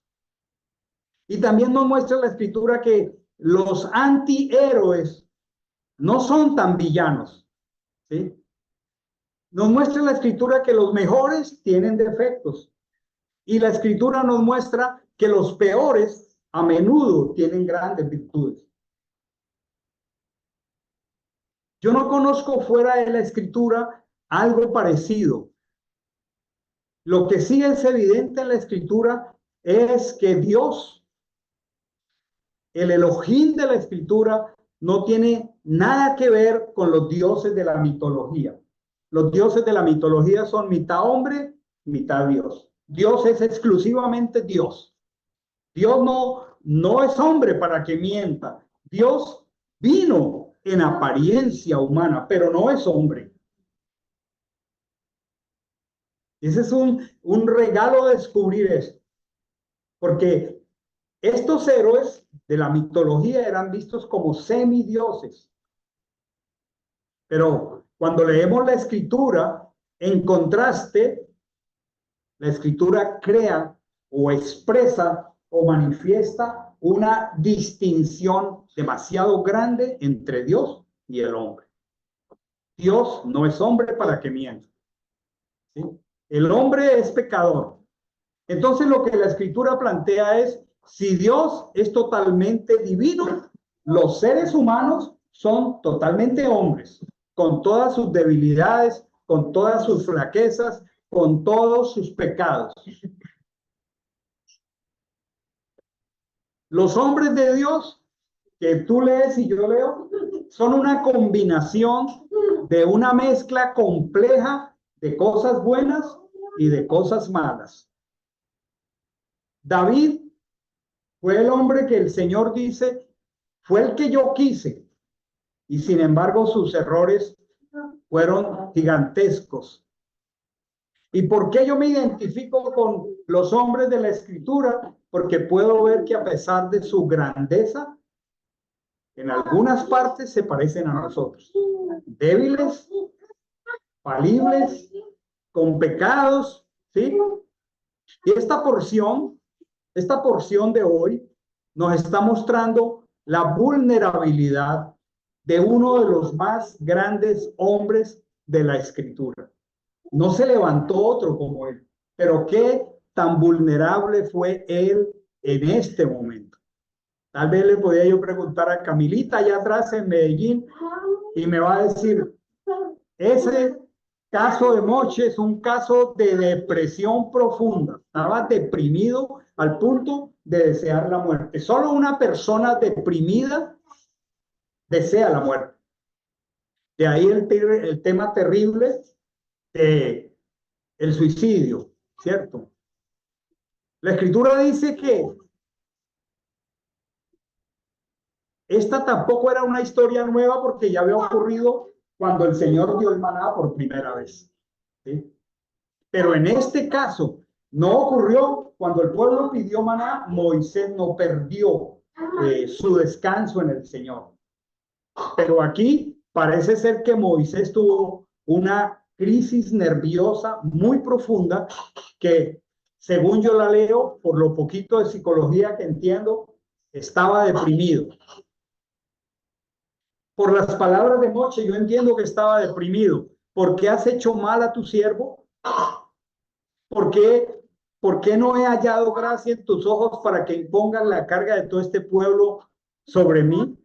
Y también nos muestra la Escritura que los antihéroes no son tan villanos, ¿sí? Nos muestra la Escritura que los mejores tienen defectos. Y la Escritura nos muestra que los peores a menudo tienen grandes virtudes. Yo no conozco fuera de la Escritura algo parecido. Lo que sí es evidente en la Escritura es que Dios, el Elohim de la Escritura, no tiene nada que ver con los dioses de la mitología. Los dioses de la mitología son mitad hombre, mitad Dios. Dios es exclusivamente Dios. Dios no es hombre para que mienta. Dios vino en apariencia humana, pero no es hombre. Ese es un regalo descubrir esto, porque estos héroes de la mitología eran vistos como semidioses. Pero cuando leemos la Escritura, en contraste, la Escritura crea o expresa o manifiesta una distinción demasiado grande entre Dios y el hombre. Dios no es hombre para que mienta, ¿sí? El hombre es pecador. Entonces lo que la Escritura plantea es, si Dios es totalmente divino, los seres humanos son totalmente hombres, con todas sus debilidades, con todas sus flaquezas, con todos sus pecados. Los hombres de Dios, que tú lees y yo leo, son una combinación de una mezcla compleja de cosas buenas y de cosas malas. David fue el hombre que el Señor dice, fue el que yo quise, y sin embargo sus errores fueron gigantescos. ¿Y por qué yo me identifico con los hombres de la Escritura? Porque puedo ver que a pesar de su grandeza, en algunas partes se parecen a nosotros. Débiles, falibles, con pecados, ¿sí? Y esta porción de hoy nos está mostrando la vulnerabilidad de uno de los más grandes hombres de la Escritura. No se levantó otro como él, pero qué tan vulnerable fue él en este momento. Tal vez le podía yo preguntar a Camilita allá atrás en Medellín y me va a decir, ese caso de Moche es un caso de depresión profunda. Estaba deprimido al punto de desear la muerte. Solo una persona deprimida desea la muerte. De ahí el tema terrible de el suicidio, ¿cierto? La Escritura dice que esta tampoco era una historia nueva porque ya había ocurrido cuando el Señor dio el maná por primera vez, ¿sí? Pero en este caso no ocurrió cuando el pueblo pidió maná, Moisés no perdió su descanso en el Señor. Pero aquí parece ser que Moisés tuvo una crisis nerviosa muy profunda que, según yo la leo, por lo poquito de psicología que entiendo, estaba deprimido. Por las palabras de Moche, yo entiendo que estaba deprimido. ¿Por qué has hecho mal a tu siervo? ¿Por qué no he hallado gracia en tus ojos para que impongas la carga de todo este pueblo sobre mí?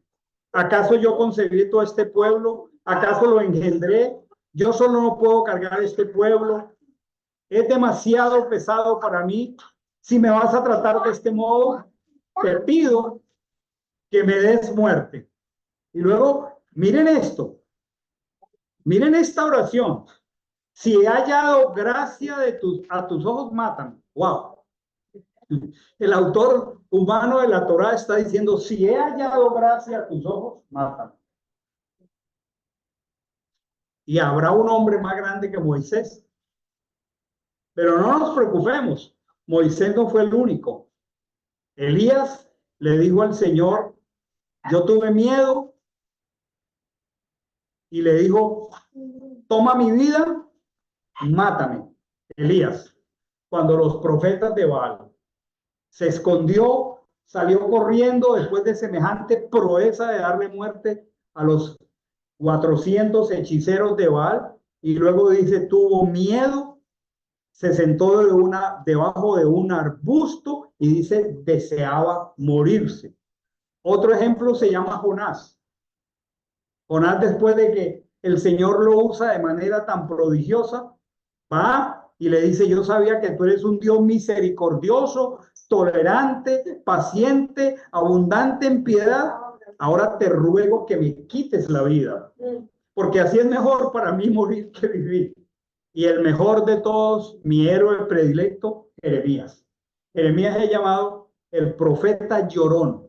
¿Acaso yo concebí todo este pueblo? ¿Acaso lo engendré? Yo solo no puedo cargar este pueblo. Es demasiado pesado para mí. Si me vas a tratar de este modo, te pido que me des muerte. Y luego, miren esto. Miren esta oración. Si he hallado gracia a tus ojos, matan. Wow. El autor humano de la Torá está diciendo, si he hallado gracia a tus ojos, matan. Y habrá un hombre más grande que Moisés. Pero no nos preocupemos, Moisés no fue el único. Elías le dijo al Señor, yo tuve miedo, y le dijo, toma mi vida, mátame. Elías, cuando los profetas de Baal se escondió, salió corriendo después de semejante proeza de darle muerte a los 400 hechiceros de Baal, y luego dice, tuvo miedo, se sentó debajo de un arbusto y dice, deseaba morirse. Otro ejemplo se llama Jonás. Jonás, después de que el Señor lo usa de manera tan prodigiosa, va y le dice, yo sabía que tú eres un Dios misericordioso, tolerante, paciente, abundante en piedad. Ahora te ruego que me quites la vida, porque así es mejor para mí morir que vivir. Y el mejor de todos, mi héroe predilecto, Jeremías. Jeremías es llamado el profeta llorón.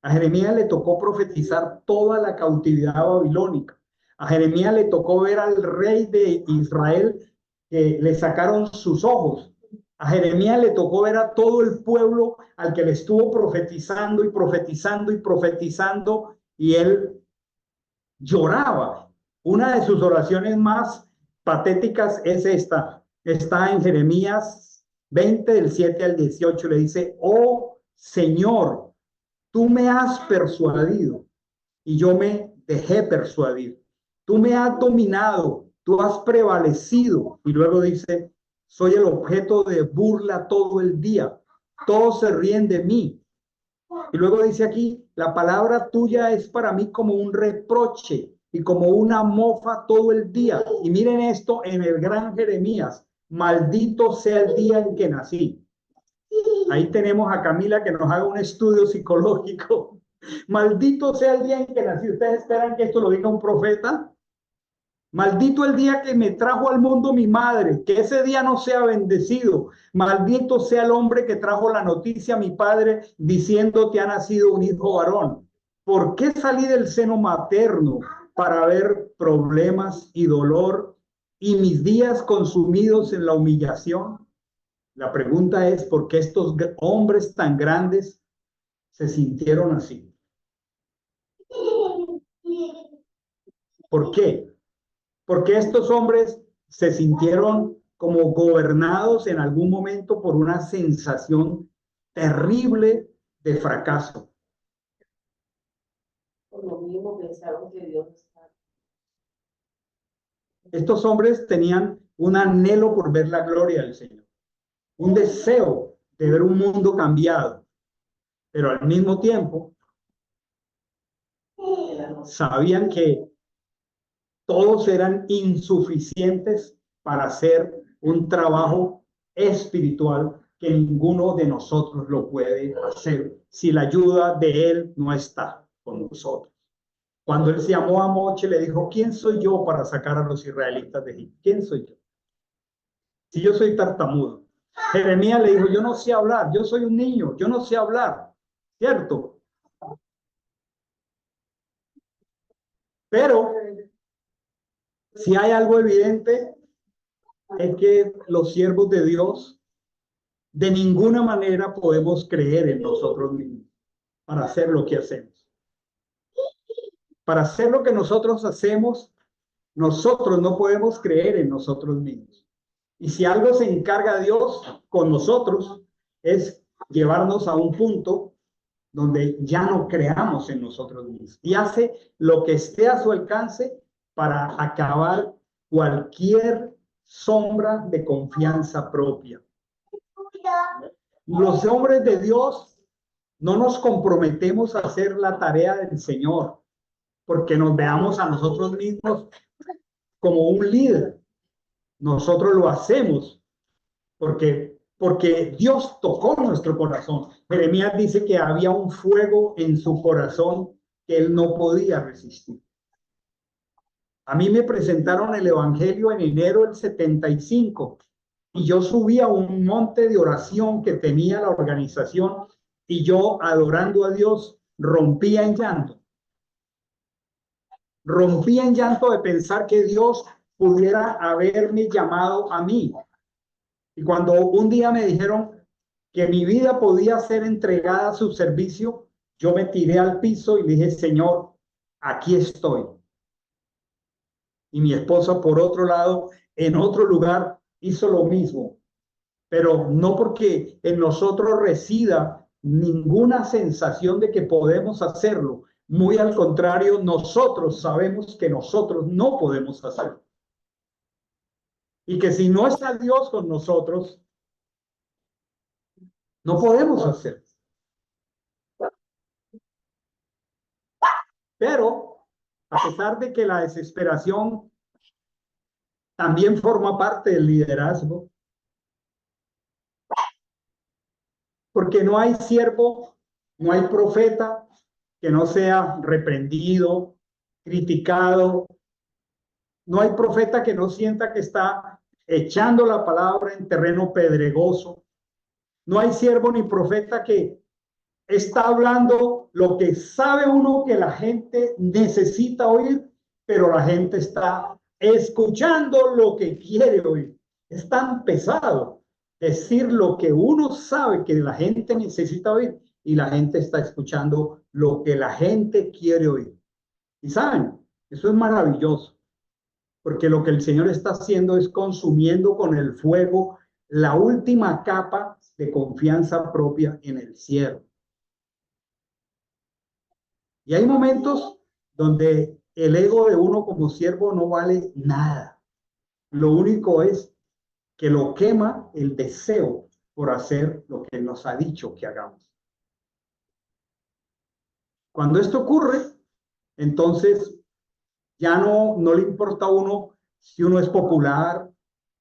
A Jeremías le tocó profetizar toda la cautividad babilónica. A Jeremías le tocó ver al rey de Israel que le sacaron sus ojos. A Jeremías le tocó ver a todo el pueblo al que le estuvo profetizando y profetizando y profetizando, y él lloraba. Una de sus oraciones más patéticas es esta. Está en Jeremías 20, del 7 al 18. Le dice, oh Señor, tú me has persuadido y yo me dejé persuadir. Tú me has dominado, tú has prevalecido. Y luego dice, soy el objeto de burla todo el día. Todos se ríen de mí. Y luego dice aquí, la palabra tuya es para mí como un reproche y como una mofa todo el día. Y miren esto en el gran Jeremías, maldito sea el día en que nací. Ahí tenemos a Camila que nos haga un estudio psicológico. Maldito sea el día en que nací. ¿Ustedes esperan que esto lo diga un profeta? Maldito el día que me trajo al mundo mi madre, que ese día no sea bendecido. Maldito sea el hombre que trajo la noticia a mi padre diciendo te ha nacido un hijo varón. ¿Por qué salí del seno materno para ver problemas y dolor y mis días consumidos en la humillación? La pregunta es, ¿por qué estos hombres tan grandes se sintieron así? ¿Por qué? Porque estos hombres se sintieron como gobernados en algún momento por una sensación terrible de fracaso. Por lo mismo pensaron que Dios estaba. Estos hombres tenían un anhelo por ver la gloria del Señor, un deseo de ver un mundo cambiado, pero al mismo tiempo sabían que todos eran insuficientes para hacer un trabajo espiritual que ninguno de nosotros lo puede hacer si la ayuda de Él no está con nosotros. Cuando Él se llamó a Moche, le dijo, ¿quién soy yo para sacar a los israelitas de Egipto? ¿Quién soy yo? Si yo soy tartamudo. Jeremías le dijo, yo no sé hablar, yo soy un niño, yo no sé hablar, ¿cierto? Pero si hay algo evidente es que los siervos de Dios de ninguna manera podemos creer en nosotros mismos para hacer lo que hacemos. Para hacer lo que nosotros hacemos, nosotros no podemos creer en nosotros mismos. Y si algo se encarga Dios con nosotros, es llevarnos a un punto donde ya no creamos en nosotros mismos. Y hace lo que esté a su alcance para acabar cualquier sombra de confianza propia. Los hombres de Dios no nos comprometemos a hacer la tarea del Señor porque nos veamos a nosotros mismos como un líder. Nosotros lo hacemos porque Dios tocó nuestro corazón. Jeremías dice que había un fuego en su corazón que él no podía resistir. A mí me presentaron el Evangelio en enero del 75 y yo subí a un monte de oración que tenía la organización y yo, adorando a Dios, rompía en llanto. Rompía en llanto de pensar que Dios pudiera haberme llamado a mí. Y cuando un día me dijeron que mi vida podía ser entregada a su servicio, yo me tiré al piso y dije, Señor, aquí estoy. Y mi esposa, por otro lado, en otro lugar, hizo lo mismo. Pero no porque en nosotros resida ninguna sensación de que podemos hacerlo. Muy al contrario, nosotros sabemos que nosotros no podemos hacerlo. Y que si no está Dios con nosotros, no podemos hacerlo. Pero a pesar de que la desesperación también forma parte del liderazgo, porque no hay siervo, no hay profeta que no sea reprendido, criticado, no hay profeta que no sienta que está echando la palabra en terreno pedregoso, no hay siervo ni profeta que está hablando lo que sabe uno que la gente necesita oír, pero la gente está escuchando lo que quiere oír. Es tan pesado decir lo que uno sabe que la gente necesita oír y la gente está escuchando lo que la gente quiere oír. Y saben, eso es maravilloso, porque lo que el Señor está haciendo es consumiendo con el fuego la última capa de confianza propia en el cielo. Y hay momentos donde el ego de uno como siervo no vale nada. Lo único es que lo quema el deseo por hacer lo que nos ha dicho que hagamos. Cuando esto ocurre, entonces ya no le importa a uno si uno es popular,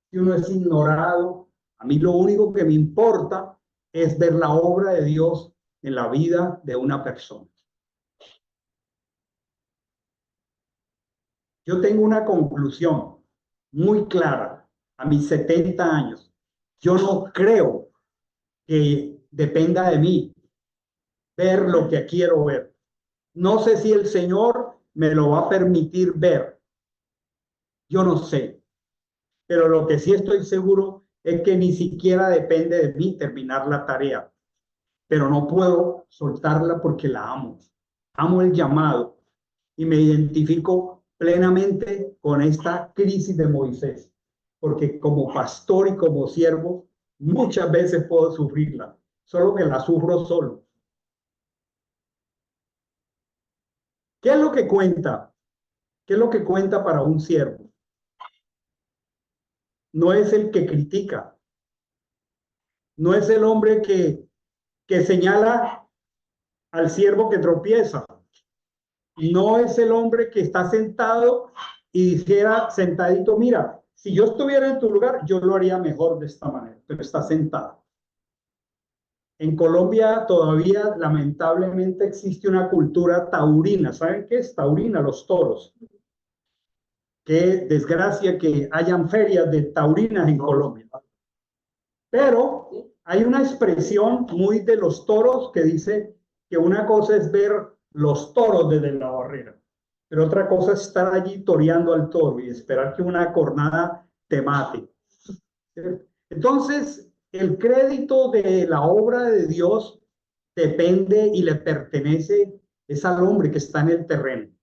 si uno es ignorado. A mí lo único que me importa es ver la obra de Dios en la vida de una persona. Yo tengo una conclusión muy clara a mis 70 años. Yo no creo que dependa de mí ver lo que quiero ver. No sé si el Señor me lo va a permitir ver. Yo no sé. Pero lo que sí estoy seguro es que ni siquiera depende de mí terminar la tarea. Pero no puedo soltarla porque la amo. Amo el llamado y me identifico plenamente con esta crisis de Moisés, porque como pastor y como siervo muchas veces puedo sufrirla, solo que la sufro solo. ¿Qué es lo que cuenta? ¿Qué es lo que cuenta para un siervo? No es el que critica, no es el hombre que señala al siervo que tropieza, no es el hombre que está sentado y dijera sentadito, mira, si yo estuviera en tu lugar, yo lo haría mejor de esta manera, pero está sentado. En Colombia todavía lamentablemente existe una cultura taurina. ¿Saben qué es taurina? Los toros. Qué desgracia que hayan ferias de taurinas en Colombia. Pero hay una expresión muy de los toros que dice que una cosa es ver los toros desde la barrera, pero otra cosa es estar allí toreando al toro y esperar que una cornada te mate. Entonces, el crédito de la obra de Dios depende y le pertenece es al hombre que está en el terreno,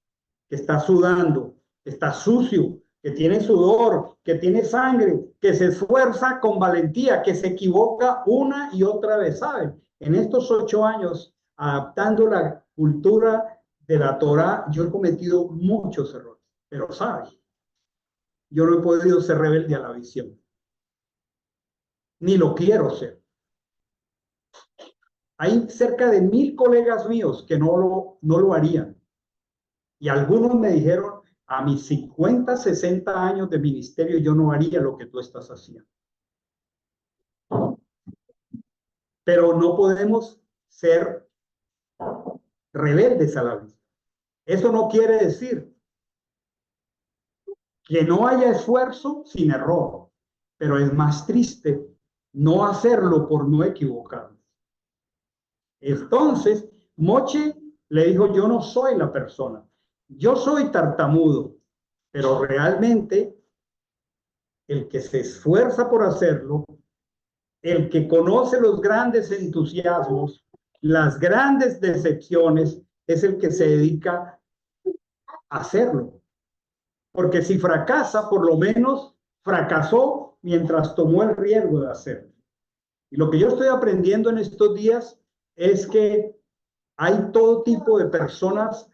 que está sudando, que está sucio, que tiene sudor, que tiene sangre, que se esfuerza con valentía, que se equivoca una y otra vez, ¿saben? En estos 8 años, adaptando la cultura de la Torá, yo he cometido muchos errores, pero ¿saben? Yo no he podido ser rebelde a la visión, ni lo quiero ser. Hay cerca de 1000 colegas míos que no lo harían. Y algunos me dijeron, a mis 50, 60 años de ministerio, yo no haría lo que tú estás haciendo. Pero no podemos ser rebeldes a la vida. Eso no quiere decir que no haya esfuerzo sin error, pero es más triste no hacerlo por no equivocarnos. Entonces, Moche le dijo, yo no soy la persona, yo soy tartamudo, pero realmente el que se esfuerza por hacerlo, el que conoce los grandes entusiasmos, las grandes decepciones, es el que se dedica a hacerlo. Porque si fracasa, por lo menos fracasó mientras tomó el riesgo de hacerlo. Y lo que yo estoy aprendiendo en estos días es que hay todo tipo de personas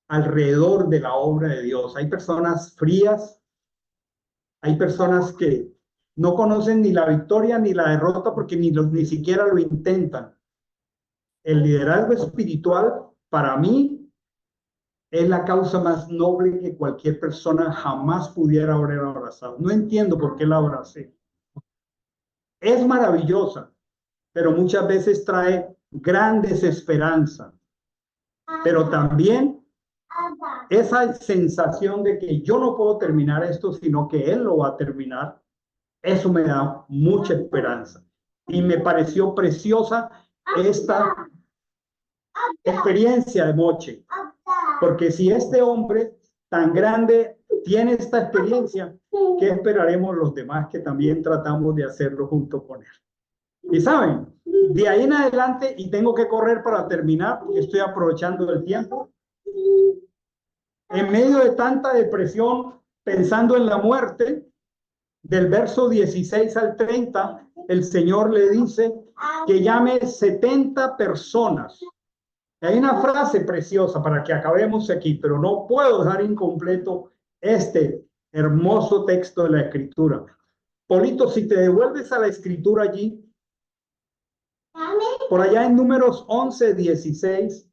alrededor de la obra de Dios. Hay personas frías, hay personas que no conocen ni la victoria ni la derrota porque ni siquiera lo intentan. El liderazgo espiritual, para mí, es la causa más noble que cualquier persona jamás pudiera haber abrazado. No entiendo por qué la abracé. Es maravillosa, pero muchas veces trae gran desesperanza. Pero también esa sensación de que yo no puedo terminar esto, sino que Él lo va a terminar, eso me da mucha esperanza. Y me pareció preciosa esta experiencia de Moche, porque si este hombre tan grande tiene esta experiencia, ¿qué esperaremos los demás que también tratamos de hacerlo junto con él? Y saben, de ahí en adelante, y tengo que correr para terminar, porque estoy aprovechando el tiempo, en medio de tanta depresión, pensando en la muerte, del verso 16 al 30, el Señor le dice que llame 70 personas. Hay una frase preciosa para que acabemos aquí, pero no puedo dejar incompleto este hermoso texto de la Escritura. Polito, si te devuelves a la Escritura allí, por allá en Números 11, 16,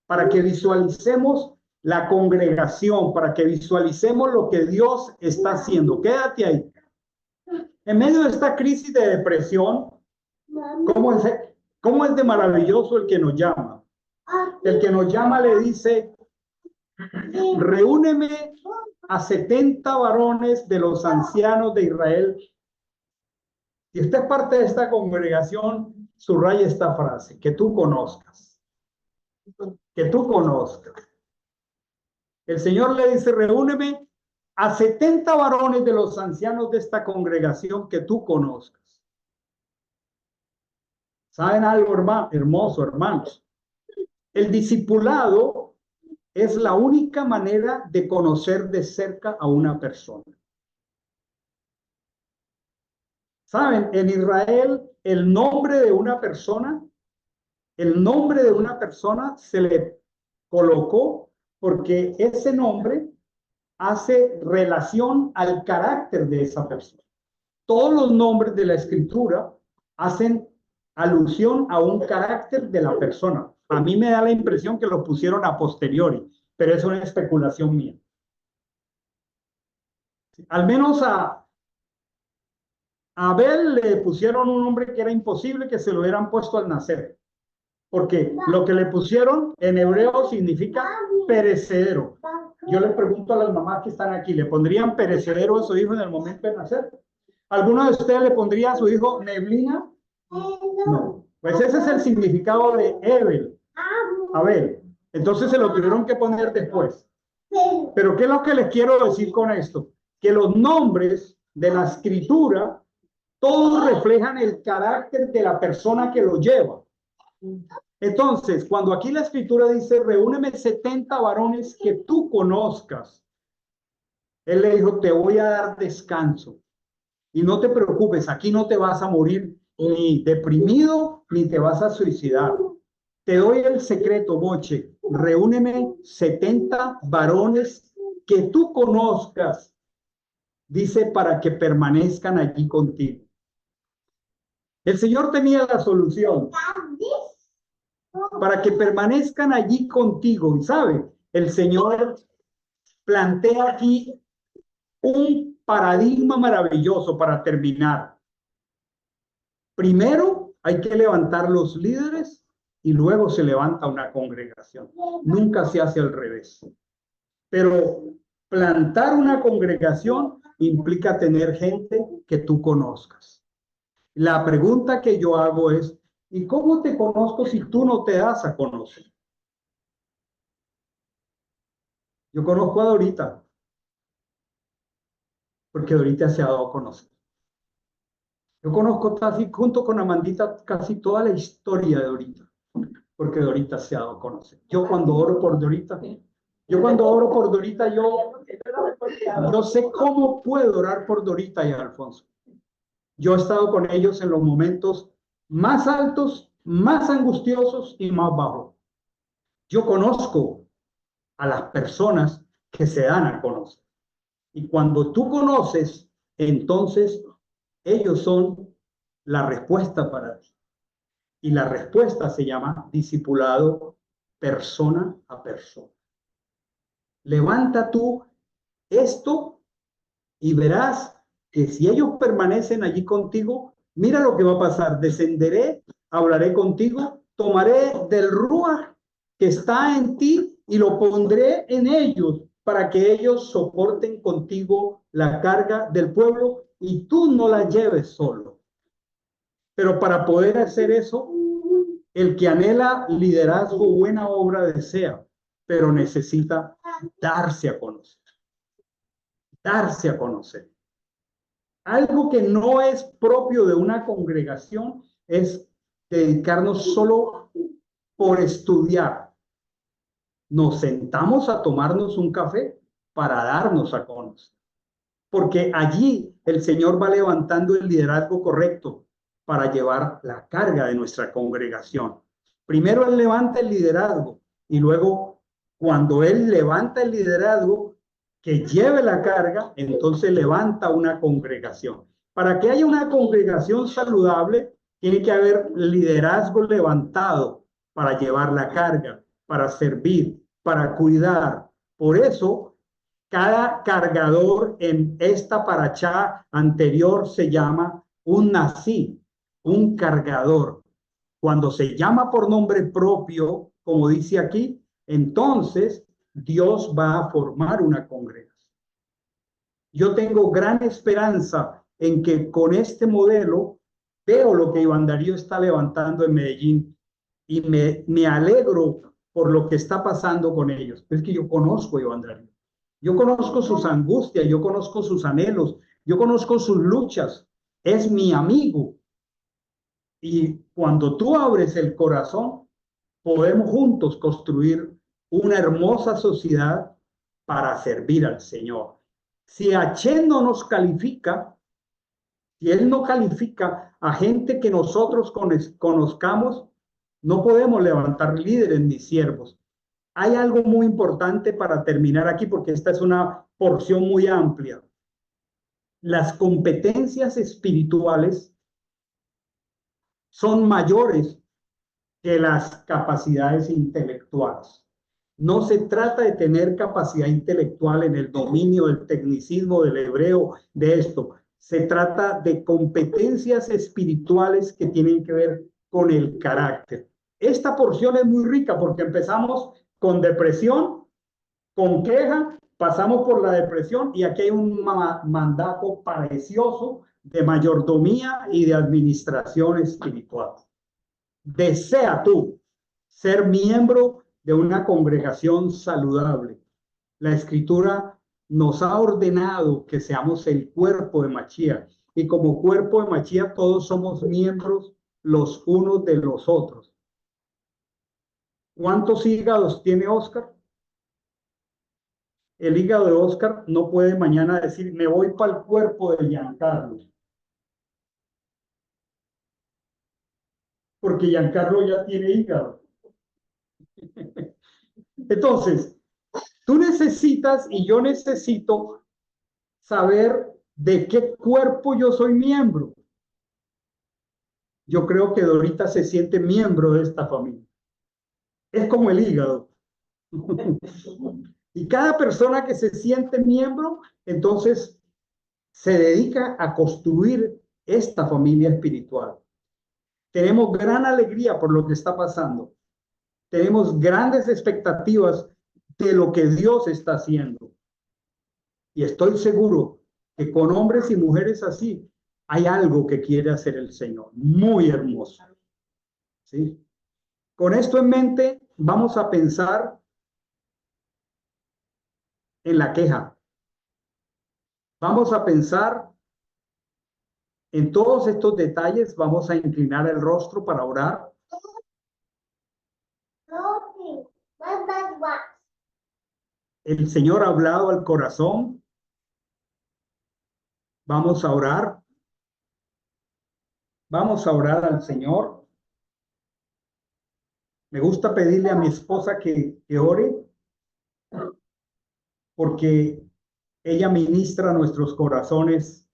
para que visualicemos la congregación, para que visualicemos lo que Dios está haciendo. Quédate ahí. En medio de esta crisis de depresión, ¿cómo es de maravilloso el que nos llama? El que nos llama le dice, reúneme a 70 varones de los ancianos de Israel. Si usted es parte de esta congregación, subraya esta frase, que tú conozcas. Que tú conozcas. El Señor le dice, reúneme a 70 varones de los ancianos de esta congregación que tú conozcas. ¿Saben algo, hermoso, hermanos? El discipulado es la única manera de conocer de cerca a una persona. ¿Saben? En Israel, el nombre de una persona se le colocó porque ese nombre hace relación al carácter de esa persona. Todos los nombres de la Escritura hacen alusión a un carácter de la persona. A mí me da la impresión que lo pusieron a posteriori, pero es una especulación mía. Al menos a Abel le pusieron un nombre que era imposible que se lo hubieran puesto al nacer, porque lo que le pusieron en hebreo significa perecedero. Yo les pregunto a las mamás que están aquí, ¿le pondrían perecedero a su hijo en el momento de nacer? ¿Alguno de ustedes le pondría a su hijo neblina? No. Pues ese es el significado de Abel. Entonces se lo tuvieron que poner después. Pero ¿qué es lo que les quiero decir con esto? Que los nombres de la Escritura todos reflejan el carácter de la persona que lo lleva. Entonces, cuando aquí la Escritura dice, reúneme 70 varones que tú conozcas, él le dijo, te voy a dar descanso. Y no te preocupes, aquí no te vas a morir ni deprimido, ni te vas a suicidar. Te doy el secreto, Moche. Reúneme 70 varones que tú conozcas, dice, para que permanezcan allí contigo. El Señor tenía la solución para que permanezcan allí contigo. Y sabe, el Señor plantea aquí un paradigma maravilloso para terminar. Primero hay que levantar los líderes y luego se levanta una congregación. Nunca se hace al revés. Pero plantar una congregación implica tener gente que tú conozcas. La pregunta que yo hago es, ¿y cómo te conozco si tú no te das a conocer? Yo conozco a Dorita, porque Dorita se ha dado a conocer. Yo conozco casi, junto con Amandita, casi toda la historia de Dorita, porque Dorita se ha dado a conocer. Yo cuando oro por Dorita, yo sé cómo puedo orar por Dorita y Alfonso. Yo he estado con ellos en los momentos más altos, más angustiosos y más bajos. Yo conozco a las personas que se dan a conocer. Y cuando tú conoces, entonces ellos son la respuesta para ti. Y la respuesta se llama discipulado persona a persona. levanta tú esto y verás que si ellos permanecen allí contigo, mira lo que va a pasar. Descenderé, hablaré contigo, tomaré del Ruach que está en ti y lo pondré en ellos para que ellos soporten contigo la carga del pueblo y tú no la lleves solo. Pero para poder hacer eso, el que anhela liderazgo, buena obra desea, pero necesita darse a conocer. Darse a conocer. Algo que no es propio de una congregación es dedicarnos solo por estudiar. Nos sentamos a tomarnos un café para darnos a conocer. Porque allí el Señor va levantando el liderazgo correcto para llevar la carga de nuestra congregación. Primero Él levanta el liderazgo y luego cuando Él levanta el liderazgo que lleve la carga, entonces levanta una congregación. Para que haya una congregación saludable, tiene que haber liderazgo levantado para llevar la carga, para servir, para cuidar. Por eso cada cargador en esta parachá anterior se llama un nací, un cargador. Cuando se llama por nombre propio, como dice aquí, entonces Dios va a formar una congregación. Yo tengo gran esperanza en que con este modelo veo lo que Iván Darío está levantando en Medellín y me alegro por lo que está pasando con ellos. Es que yo conozco a Iván Darío. Yo conozco sus angustias, yo conozco sus anhelos, yo conozco sus luchas. Es mi amigo. Y cuando tú abres el corazón, podemos juntos construir una hermosa sociedad para servir al Señor. Si H no nos califica, si Él no califica a gente que nosotros conozcamos, no podemos levantar líderes ni siervos. Hay algo muy importante para terminar aquí, porque esta es una porción muy amplia. Las competencias espirituales son mayores que las capacidades intelectuales. No se trata de tener capacidad intelectual en el dominio del tecnicismo, del hebreo, de esto. Se trata de competencias espirituales que tienen que ver con el carácter. Esta porción es muy rica porque empezamos con depresión, con queja, pasamos por la depresión y aquí hay un mandato precioso de mayordomía y de administración espiritual. Desea tú ser miembro de una congregación saludable. La Escritura nos ha ordenado que seamos el cuerpo de Mashiach y como cuerpo de Mashiach todos somos miembros los unos de los otros. ¿Cuántos hígados tiene Oscar? El hígado de Oscar no puede mañana decir me voy para el cuerpo de Giancarlo, porque Giancarlo ya tiene hígado. Entonces, tú necesitas y yo necesito saber de qué cuerpo yo soy miembro. Yo creo que Dorita se siente miembro de esta familia. Es como el hígado. Y cada persona que se siente miembro, entonces se dedica a construir esta familia espiritual. Tenemos gran alegría por lo que está pasando. Tenemos grandes expectativas de lo que Dios está haciendo. Y estoy seguro que con hombres y mujeres así hay algo que quiere hacer el Señor. Muy hermoso. ¿Sí? Con esto en mente, vamos a pensar en la queja. Vamos a pensar en todos estos detalles. Vamos a inclinar el rostro para orar. El Señor ha hablado al corazón. Vamos a orar. Vamos a orar al Señor. Me gusta pedirle a mi esposa que ore, porque ella ministra nuestros corazones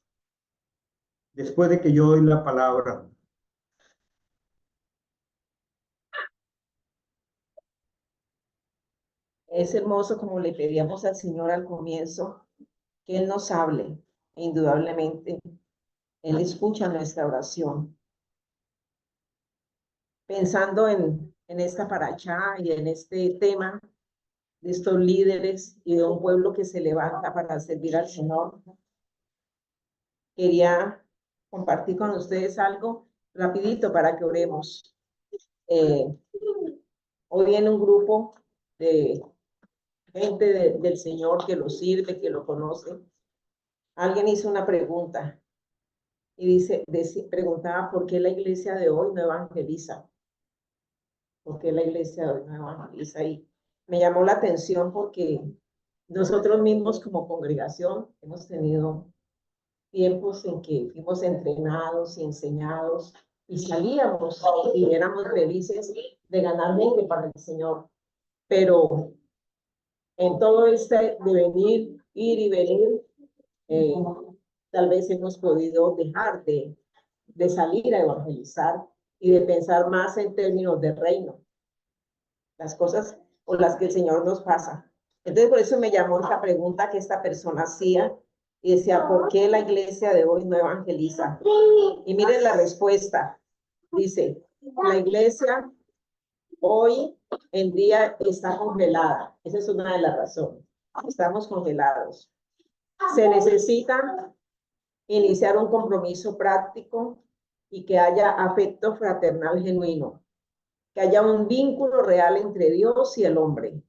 después de que yo doy la palabra. Es hermoso como le pedíamos al Señor al comienzo, que Él nos hable. E indudablemente, Él escucha nuestra oración. Pensando en esta paracha y en este tema de estos líderes y de un pueblo que se levanta para servir al Señor, quería compartir con ustedes algo rapidito para que oremos. Hoy en un grupo de gente del Señor que lo sirve, que lo conoce, alguien hizo una pregunta y preguntaba por qué la iglesia de hoy no evangeliza. ¿Por qué la iglesia de hoy no evangeliza? Y me llamó la atención porque nosotros mismos como congregación hemos tenido tiempos en que fuimos entrenados y enseñados y salíamos y éramos felices de ganar gente para el Señor. Pero en todo este de venir, ir y venir, tal vez hemos podido dejar de salir a evangelizar y de pensar más en términos de reino, las cosas por las que el Señor nos pasa. Entonces, por eso me llamó esta pregunta que esta persona hacía y decía, ¿por qué la iglesia de hoy no evangeliza? Y miren la respuesta. Dice, la iglesia hoy en día está congelada. Esa es una de las razones. Estamos congelados. Se necesita iniciar un compromiso práctico y que haya afecto fraternal genuino, que haya un vínculo real entre Dios y el hombre.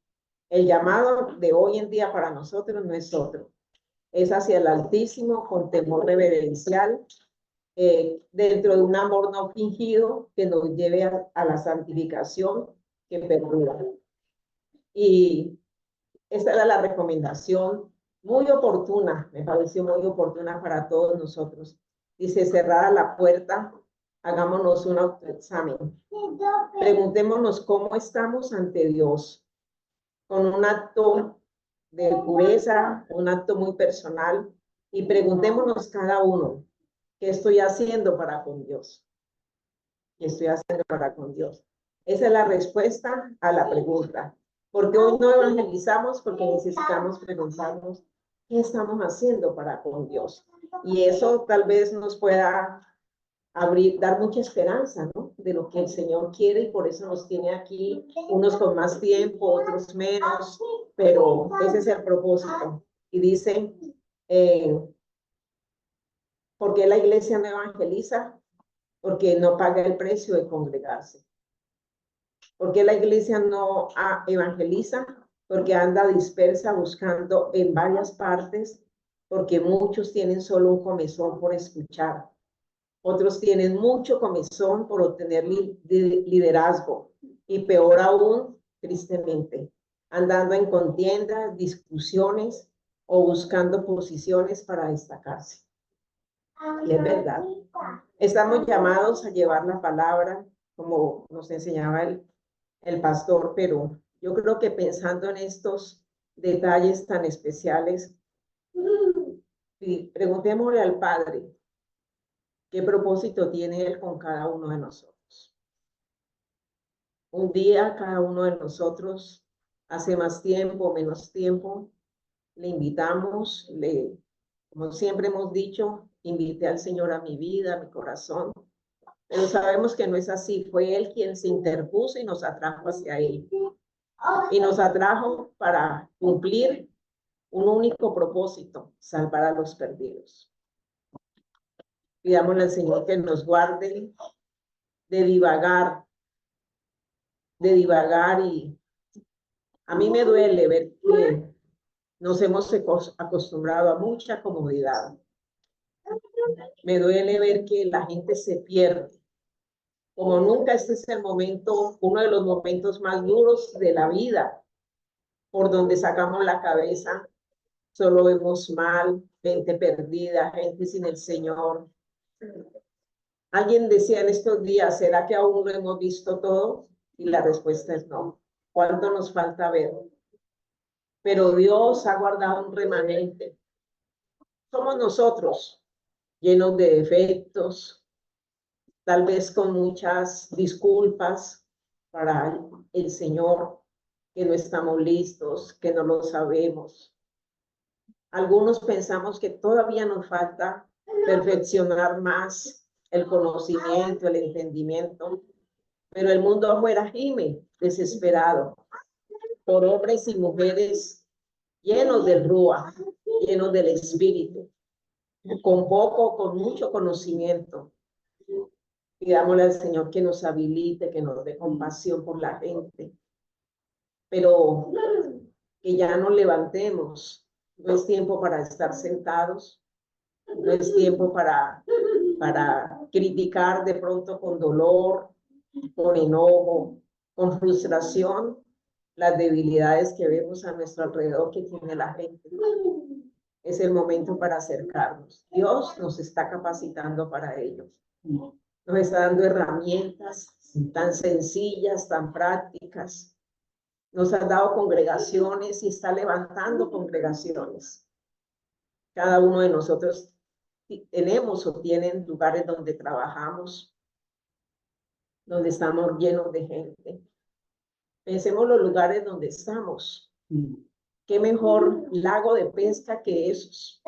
El llamado de hoy en día para nosotros no es otro, es hacia el Altísimo con temor reverencial, dentro de un amor no fingido que nos lleve a la santificación que perdura. Y esta era la recomendación muy oportuna, me pareció muy oportuna para todos nosotros. Dice, cerrada la puerta, hagámonos un autoexamen. Preguntémonos cómo estamos ante Dios, con un acto de pureza, un acto muy personal, y preguntémonos cada uno, ¿qué estoy haciendo para con Dios? ¿Qué estoy haciendo para con Dios? Esa es la respuesta a la pregunta. Porque hoy no evangelizamos, porque necesitamos preguntarnos qué estamos haciendo para con Dios. Y eso tal vez nos pueda abrir, dar mucha esperanza, ¿no? De lo que el Señor quiere y por eso nos tiene aquí, unos con más tiempo, otros menos, pero ese es el propósito. Y dice, ¿por qué la iglesia no evangeliza? Porque no paga el precio de congregarse. ¿Por qué la iglesia no evangeliza? Porque anda dispersa buscando en varias partes, porque muchos tienen solo un comezón por escuchar. Otros tienen mucho comezón por obtener liderazgo. Y peor aún, tristemente, andando en contiendas, discusiones o buscando posiciones para destacarse. Y es verdad. Estamos llamados a llevar la palabra, como nos enseñaba el pastor, pero yo creo que pensando en estos detalles tan especiales, preguntémosle al Padre qué propósito tiene Él con cada uno de nosotros. Un día cada uno de nosotros, hace más tiempo, menos tiempo, le invitamos, como siempre hemos dicho, invité al Señor a mi vida, a mi corazón, pero sabemos que no es así. Fue Él quien se interpuso y nos atrajo hacia Él. Y nos atrajo para cumplir un único propósito, salvar a los perdidos. Pidámosle al Señor que nos guarde de divagar y a mí me duele ver que nos hemos acostumbrado a mucha comodidad. Me duele ver que la gente se pierde. Como nunca, este es el momento, uno de los momentos más duros de la vida, por donde sacamos la cabeza, solo vemos mal, gente perdida, gente sin el Señor. Alguien decía en estos días, ¿será que aún lo hemos visto todo? Y la respuesta es no. ¿Cuánto nos falta ver? Pero Dios ha guardado un remanente. Somos nosotros, llenos de defectos, tal vez con muchas disculpas para el Señor, que no estamos listos, que no lo sabemos. Algunos pensamos que todavía nos falta perfeccionar más el conocimiento, el entendimiento, pero el mundo afuera gime desesperado por hombres y mujeres llenos del Ruach, llenos del Espíritu, con poco, con mucho conocimiento. Pidámosle al Señor que nos habilite, que nos dé compasión por la gente, pero que ya nos levantemos. No es tiempo para estar sentados, no es tiempo para criticar de pronto con dolor, con enojo, con frustración, las debilidades que vemos a nuestro alrededor que tiene la gente. Es el momento para acercarnos. Dios nos está capacitando para ello. Nos está dando herramientas tan sencillas, tan prácticas. Nos ha dado congregaciones y está levantando congregaciones. Cada uno de nosotros tenemos o tienen lugares donde trabajamos, donde estamos llenos de gente. Pensemos los lugares donde estamos. Qué mejor lago de pesca que esos.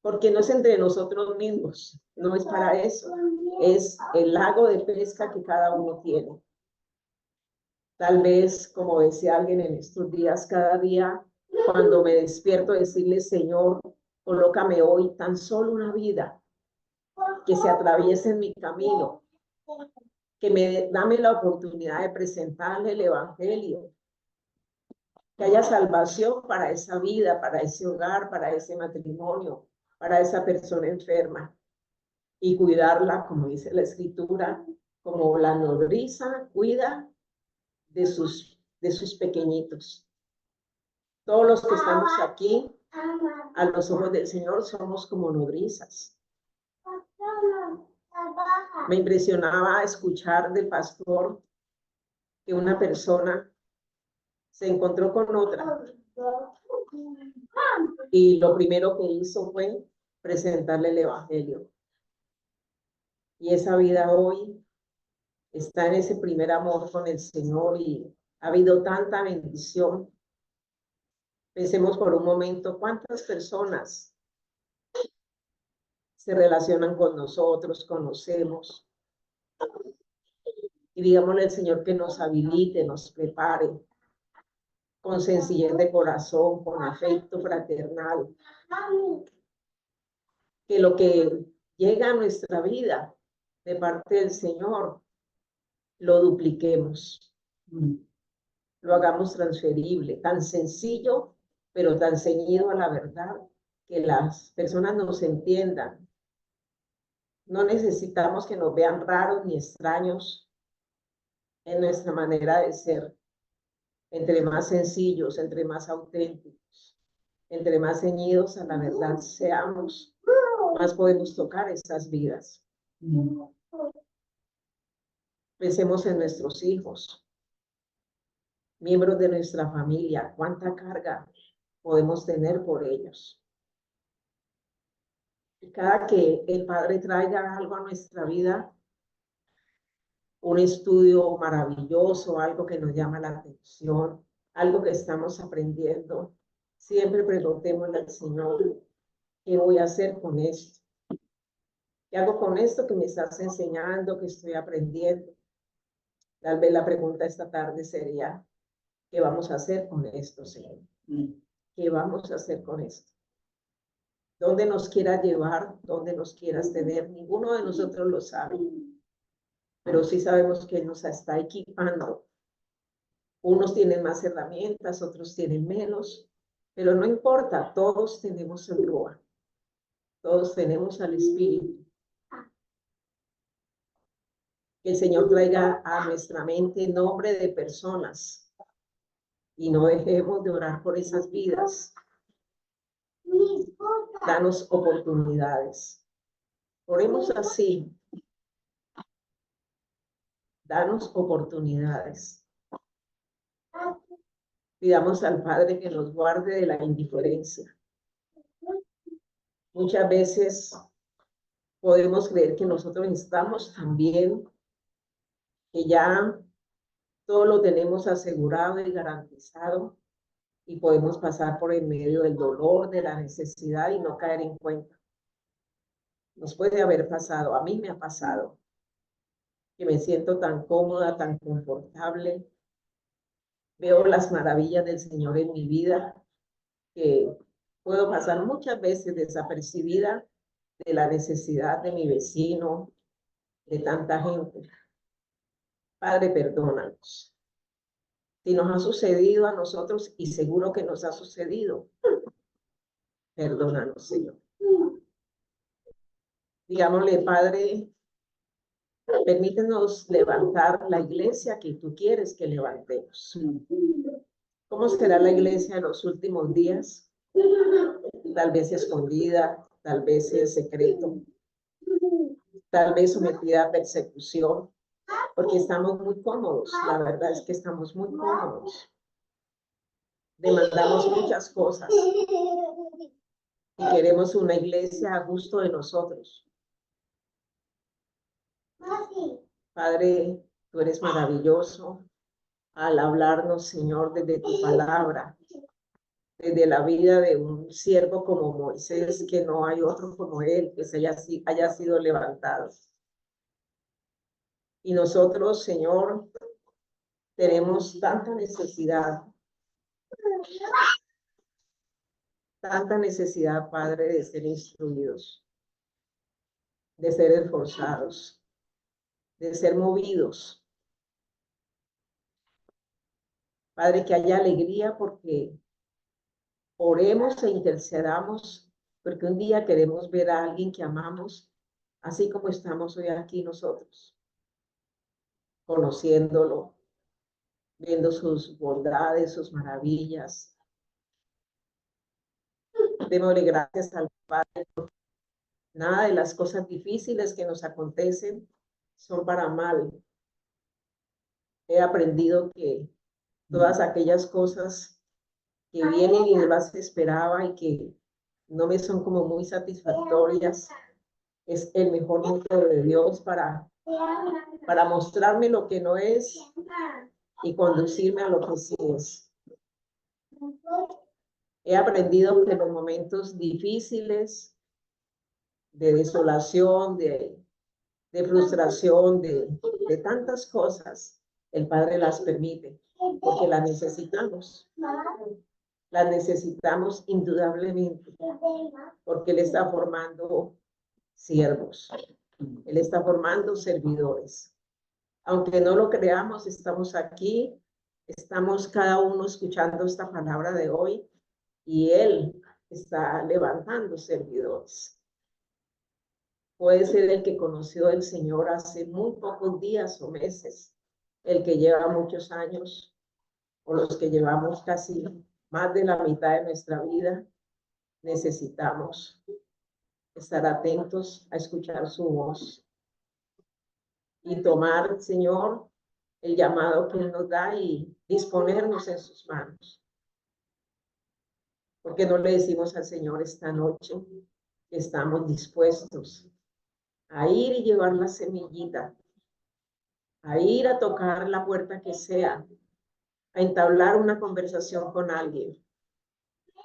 Porque no es entre nosotros mismos, no es para eso. Es el lago de pesca que cada uno tiene. Tal vez, como decía alguien en estos días, cada día, cuando me despierto, decirle, Señor, colócame hoy tan solo una vida que se atraviese en mi camino, que dame la oportunidad de presentarle el Evangelio, que haya salvación para esa vida, para ese hogar, para ese matrimonio, para esa persona enferma, y cuidarla, como dice la Escritura, como la nodriza cuida de sus pequeñitos. Todos los que estamos aquí, a los ojos del Señor, somos como nodrizas. Me impresionaba escuchar del pastor que una persona se encontró con otra y lo primero que hizo fue presentarle el Evangelio. Y esa vida hoy está en ese primer amor con el Señor y ha habido tanta bendición. Pensemos por un momento cuántas personas se relacionan con nosotros, conocemos. Y digámosle al Señor que nos habilite, nos prepare con sencillez de corazón, con afecto fraternal. Que lo que llega a nuestra vida de parte del Señor, lo dupliquemos. Lo hagamos transferible, tan sencillo, pero tan ceñido a la verdad, que las personas nos entiendan. No necesitamos que nos vean raros ni extraños en nuestra manera de ser. Entre más sencillos, entre más auténticos, entre más ceñidos a la verdad seamos, más podemos tocar esas vidas. Pensemos en nuestros hijos, miembros de nuestra familia, cuánta carga podemos tener por ellos. Y cada que el Padre traiga algo a nuestra vida, un estudio maravilloso, algo que nos llama la atención, algo que estamos aprendiendo, siempre preguntémosle al Señor, ¿qué voy a hacer con esto? ¿Qué hago con esto que me estás enseñando, que estoy aprendiendo? Tal vez la pregunta esta tarde sería, ¿qué vamos a hacer con esto, Señor? ¿Qué vamos a hacer con esto? ¿Dónde nos quieras llevar? ¿Dónde nos quieras tener? Ninguno de nosotros lo sabe. Pero sí sabemos que nos está equipando. Unos tienen más herramientas, otros tienen menos, pero no importa, todos tenemos el Ruach, todos tenemos al Espíritu. Que el Señor traiga a nuestra mente nombre de personas y no dejemos de orar por esas vidas. Danos oportunidades. Oremos así. Danos oportunidades. Pidamos al Padre que nos guarde de la indiferencia. Muchas veces podemos creer que nosotros estamos tan bien, que ya todo lo tenemos asegurado y garantizado y podemos pasar por en medio del dolor, de la necesidad y no caer en cuenta. Nos puede haber pasado, a mí me ha pasado, que me siento tan cómoda, tan confortable. Veo las maravillas del Señor en mi vida, que puedo pasar muchas veces desapercibida de la necesidad de mi vecino, de tanta gente. Padre, perdónanos. Si nos ha sucedido a nosotros, y seguro que nos ha sucedido, perdónanos, Señor. Digámosle, Padre, permítenos levantar la iglesia que tú quieres que levantemos. ¿Cómo será la iglesia en los últimos días? Tal vez escondida, tal vez en secreto, tal vez sometida a persecución, porque estamos muy cómodos. La verdad es que estamos muy cómodos. Demandamos muchas cosas y queremos una iglesia a gusto de nosotros. Padre, tú eres maravilloso al hablarnos, Señor, desde tu palabra, desde la vida de un siervo como Moisés, que no hay otro como él, que haya sido levantado. Y nosotros, Señor, tenemos tanta necesidad, Padre, de ser instruidos, de ser esforzados, de ser movidos. Padre, que haya alegría porque oremos e intercedamos, porque un día queremos ver a alguien que amamos, así como estamos hoy aquí nosotros, conociéndolo, viendo sus bondades, sus maravillas. Démosle gracias al Padre. Nada de las cosas difíciles que nos acontecen son para mal. He aprendido que todas aquellas cosas que vienen y no las esperaba y que no me son como muy satisfactorias, es el mejor método de Dios para mostrarme lo que no es y conducirme a lo que sí es. He aprendido que los momentos difíciles, de desolación, de frustración, de tantas cosas, el Padre las permite, porque las necesitamos. Las necesitamos indudablemente, porque Él está formando siervos, Él está formando servidores. Aunque no lo creamos, estamos aquí, estamos cada uno escuchando esta palabra de hoy y Él está levantando servidores. Puede ser el que conoció al Señor hace muy pocos días o meses, el que lleva muchos años, o los que llevamos casi más de la mitad de nuestra vida. Necesitamos estar atentos a escuchar su voz y tomar, Señor, el llamado que Él nos da y disponernos en sus manos. Porque no le decimos al Señor esta noche que estamos dispuestos a ir y llevar la semillita, a ir a tocar la puerta que sea, a entablar una conversación con alguien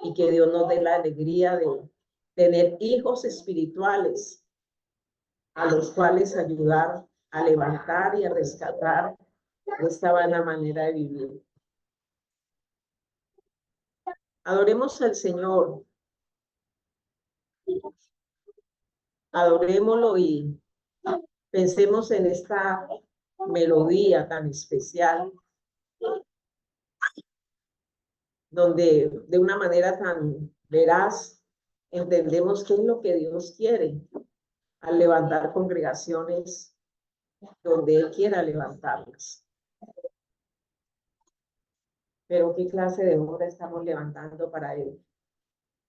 y que Dios nos dé la alegría de tener hijos espirituales a los cuales ayudar a levantar y a rescatar esta vana manera de vivir. Adoremos al Señor, adorémoslo y pensemos en esta melodía tan especial, donde de una manera tan veraz entendemos qué es lo que Dios quiere al levantar congregaciones donde Él quiera levantarlas. Pero ¿qué clase de obra estamos levantando para Él?